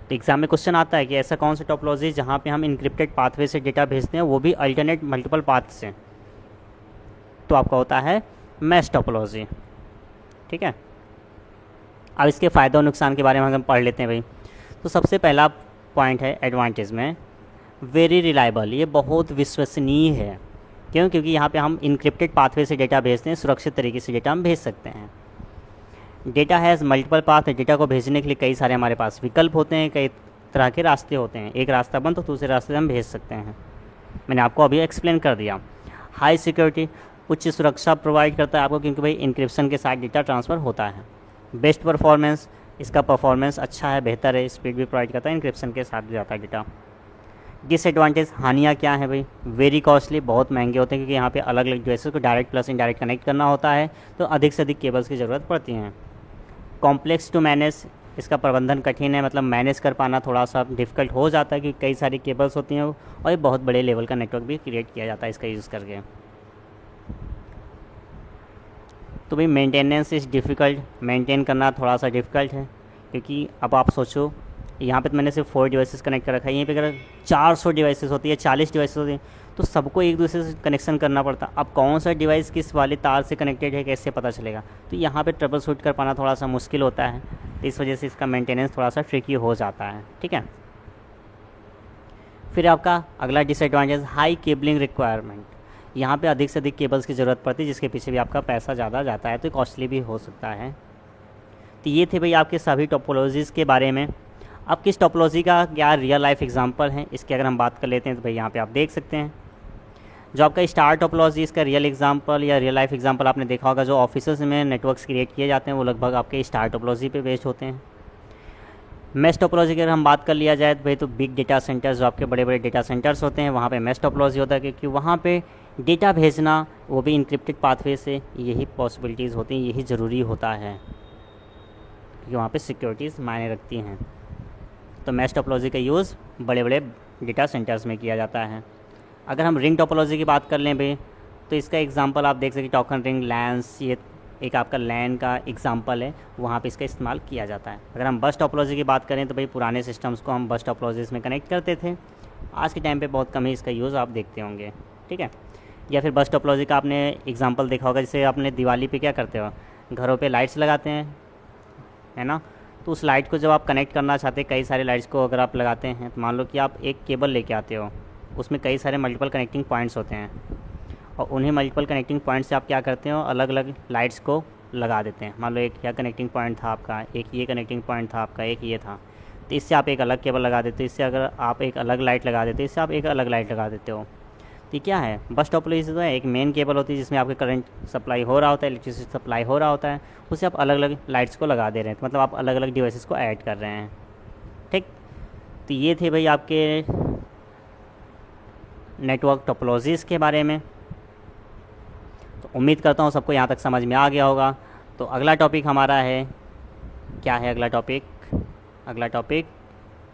तो एग्जाम में क्वेश्चन आता है कि ऐसा कौन सा टोपोलॉजी जहाँ पे हम इनक्रिप्टेड पाथवे से डेटा भेजते हैं, वो भी अल्टरनेट मल्टीपल पाथ से। तो आपका होता है मैश टोपोलॉजी। ठीक है, अब इसके फ़ायदे और नुकसान के बारे में हम पढ़ लेते हैं भाई। तो सबसे पहला पॉइंट है एडवांटेज में, वेरी रिलायबल, ये बहुत विश्वसनीय है। क्यों? क्योंकि यहाँ पे हम इनक्रिप्टेड पाथवे से डेटा भेजते हैं, सुरक्षित तरीके से डेटा हम भेज सकते हैं। Data has multiple path, data को भेजने के लिए कई सारे हमारे पास विकल्प होते हैं, कई तरह के रास्ते होते हैं। एक रास्ता बंद तो दूसरे रास्ते से हम भेज सकते हैं। मैंने आपको अभी एक्सप्लेन कर दिया। हाई सिक्योरिटी, उच्च सुरक्षा प्रोवाइड करता है आपको, क्योंकि भाई इंक्रिप्शन के साथ डेटा ट्रांसफ़र होता है। बेस्ट परफॉर्मेंस, इसका परफॉर्मेंस अच्छा है, बेहतर है, स्पीड भी प्रोवाइड करता है, इंक्रिप्शन के साथ भी जाता है डेटा। डिसएडवांटेज, हानियाँ क्या है भाई? वेरी कॉस्टली, बहुत महंगे होते हैं, क्योंकि यहाँ पे अलग अलग डिवाइसेस को डायरेक्ट प्लस इनडायरेक्ट कनेक्ट करना होता है, तो अधिक से अधिक केबल्स की ज़रूरत पड़ती है। कॉम्प्लेक्स टू मैनेज, इसका प्रबंधन कठिन है, मतलब मैनेज कर पाना थोड़ा सा डिफ़िकल्ट हो जाता है, क्योंकि कई सारी केबल्स होती हैं और ये बहुत बड़े लेवल का नेटवर्क भी क्रिएट किया जाता है इसका यूज़ करके। तो भाई मेंटेनेंस इज़ डिफ़िकल्ट, मेंटेन करना थोड़ा सा डिफ़िकल्ट है, क्योंकि अब आप सोचो यहाँ पे तो मैंने सिर्फ 4 डिवाइसेस कनेक्ट कर रखा है, यहीं पे अगर 400 डिवाइसेस होती है, 40 डिवाइसेस होती हैं, तो सबको एक दूसरे से कनेक्शन करना पड़ता। अब कौन सा डिवाइस किस वाले तार से कनेक्टेड है कैसे पता चलेगा? तो यहाँ पे ट्रबल शूट कर पाना थोड़ा सा मुश्किल होता है, तो इस वजह से इसका मेंटेनेंस थोड़ा सा ट्रिकी हो जाता है। ठीक है, फिर आपका अगला डिसएडवांटेज, हाई केबलिंग रिक्वायरमेंट, यहाँ पे अधिक से अधिक केबल्स की ज़रूरत पड़ती है, जिसके पीछे भी आपका पैसा ज़्यादा जाता है, तो कॉस्टली भी हो सकता है। तो ये थे भाई आपके सभी टोपोलॉजीज़ के बारे में। अब किस टोपोलॉजी का क्या रियल लाइफ एग्जांपल है, इसकी अगर हम बात कर लेते हैं, तो भाई यहाँ पे आप देख सकते हैं जो आपका स्टार टोपोलॉजी, इसका रियल एग्जांपल या रियल लाइफ एग्जांपल आपने देखा होगा, जो ऑफिसेज में नेटवर्क्स क्रिएट किए जाते हैं वो लगभग आपके स्टार टोपोलॉजी पे बेस्ड होते हैं। मैश टोपोलॉजी की अगर हम बात कर लिया जाए तो भाई, तो बिग डेटा सेंटर्स, जो आपके बड़े बड़े डेटा सेंटर्स होते हैं, वहाँ पे मैश टोपोलॉजी होता है, क्योंकि वहाँ पे डेटा भेजना वो भी इंक्रिप्टेड पाथवे से, यही पॉसिबिलिटीज़ होती हैं, यही ज़रूरी होता है, क्योंकि वहाँ पे सिक्योरिटीज़ मायने रखती हैं। तो मैश टोपोलॉजी का यूज़ बड़े बड़े डेटा सेंटर्स में किया जाता है। अगर हम रिंग टोपोलॉजी की बात कर लें भाई, तो इसका एग्जांपल आप देख सकते हैं, टोकन रिंग, लैंस, ये एक आपका लैन का एग्जांपल है, वहाँ पे इसका इस्तेमाल किया जाता है। अगर हम बस टोपोलॉजी की बात करें तो भाई पुराने सिस्टम्स को हम बस टोपोलॉजीज़ में कनेक्ट करते थे, आज के टाइम पे बहुत कम ही इसका यूज़ आप देखते होंगे। ठीक है, या फिर बस टोपोलॉजी का आपने एग्जांपल देखा होगा, जैसे आपने दिवाली पे क्या करते हो, घरों पे लाइट्स लगाते हैं, है ना? तो उस लाइट को जब आप कनेक्ट करना चाहते हैं, कई सारे लाइट्स को अगर आप लगाते हैं, तो मान लो कि आप एक केबल लेके आते हो, उसमें कई सारे मल्टीपल कनेक्टिंग पॉइंट्स होते हैं, और उन्हीं मल्टीपल कनेक्टिंग पॉइंट से आप क्या करते हो, अलग अलग लाइट्स को लगा देते हैं। मान लो एक यह कनेक्टिंग पॉइंट था आपका, एक ये कनेक्टिंग पॉइंट था आपका, एक ये था, तो इससे आप एक अलग केबल लगा देते हो, इससे अगर आप एक अलग लाइट लगा देते हो, इससे आप एक अलग लाइट लगा देते हो। तो क्या है, बस टोपोलॉजी तो है, एक मेन केबल होती है जिसमें आपके करंट सप्लाई हो रहा होता है, इलेक्ट्रिसिटी सप्लाई हो रहा होता है, उससे आप अलग अलग लाइट्स को लगा दे रहे हैं, तो मतलब आप अलग अलग डिवाइसेस को ऐड कर रहे हैं। ठीक, तो ये थे भाई आपके नेटवर्क टोपोलॉजीज़ के बारे में। तो उम्मीद करता हूँ सबको यहाँ तक समझ में आ गया होगा। तो अगला टॉपिक हमारा है, क्या है अगला टॉपिक? अगला टॉपिक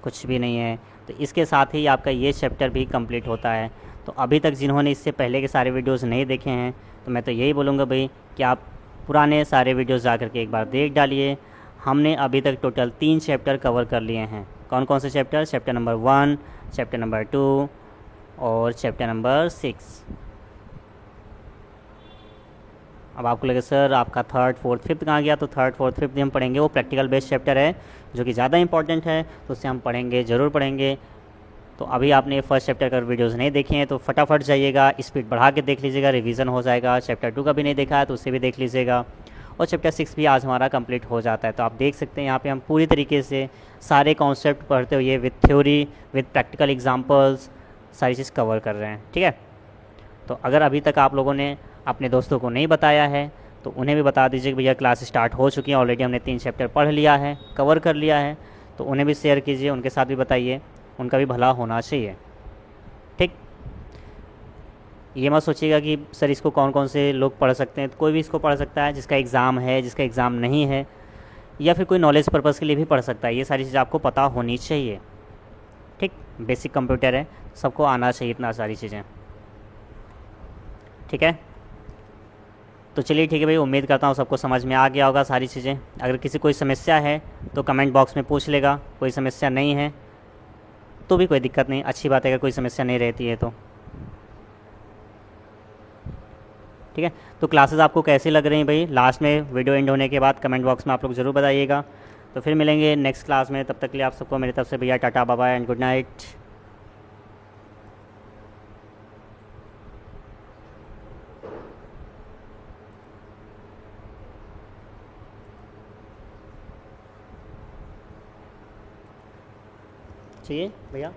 कुछ भी नहीं है। तो इसके साथ ही आपका ये चैप्टर भी कंप्लीट होता है। तो अभी तक जिन्होंने इससे पहले के सारे वीडियोस नहीं देखे हैं, तो मैं तो यही बोलूँगा भाई कि आप पुराने सारे वीडियोस जा कर के एक बार देख डालिए। हमने अभी तक टोटल 3 चैप्टर कवर कर लिए हैं। कौन कौन से chapter? Chapter number 1, chapter number 2 और चैप्टर नंबर 6। अब आपको लगे सर आपका 3rd, 4th, 5th कहाँ गया? तो 3rd, 4th, 5th भी हम पढ़ेंगे। वो प्रैक्टिकल बेस्ड चैप्टर है जो कि ज़्यादा इंपॉर्टेंट है, तो उससे हम पढ़ेंगे, ज़रूर पढ़ेंगे। तो अभी आपने फर्स्ट चैप्टर का वीडियोज़ नहीं देखे हैं तो फटाफट जाइएगा, स्पीड बढ़ा के देख लीजिएगा, रिवीजन हो जाएगा। चैप्टर 2 का भी नहीं देखा है तो उससे भी देख लीजिएगा, और चैप्टर 6 भी आज हमारा कंप्लीट हो जाता है। तो आप देख सकते हैं यहाँ पे हम पूरी तरीके से सारे कॉन्सेप्ट पढ़ते हुए with theory, with practical examples सारी चीज़ कवर कर रहे हैं। ठीक है, तो अगर अभी तक आप लोगों ने अपने दोस्तों को नहीं बताया है तो उन्हें भी बता दीजिए कि भैया क्लास स्टार्ट हो चुकी है, ऑलरेडी हमने 3 चैप्टर पढ़ लिया है, कवर कर लिया है। तो उन्हें भी शेयर कीजिए, उनके साथ भी बताइए, उनका भी भला होना चाहिए। ठीक, ये मत सोचिएगा कि सर इसको कौन कौन से लोग पढ़ सकते हैं। तो कोई भी इसको पढ़ सकता है, जिसका एग्ज़ाम है, जिसका एग्ज़ाम नहीं है, या फिर कोई नॉलेज पर्पज़ के लिए भी पढ़ सकता है। ये सारी चीज़ें आपको पता होनी चाहिए। ठीक, बेसिक कंप्यूटर है, सबको आना चाहिए इतना सारी चीज़ें। ठीक है, तो चलिए ठीक है भाई, उम्मीद करता हूँ सबको समझ में आ गया होगा सारी चीज़ें। अगर किसी कोई समस्या है तो कमेंट बॉक्स में पूछ लेगा, कोई समस्या नहीं है तो भी कोई दिक्कत नहीं, अच्छी बात है अगर कोई समस्या नहीं रहती है तो। ठीक है। तो क्लासेस आपको कैसी लग रही हैं भाई, लास्ट में वीडियो एंड होने के बाद कमेंट बॉक्स में आप लोग ज़रूर बताइएगा। तो फिर मिलेंगे नेक्स्ट क्लास में, तब तक के लिए आप सबको मेरी तरफ से भैया टाटा bye bye and good night. चाहिए भैया।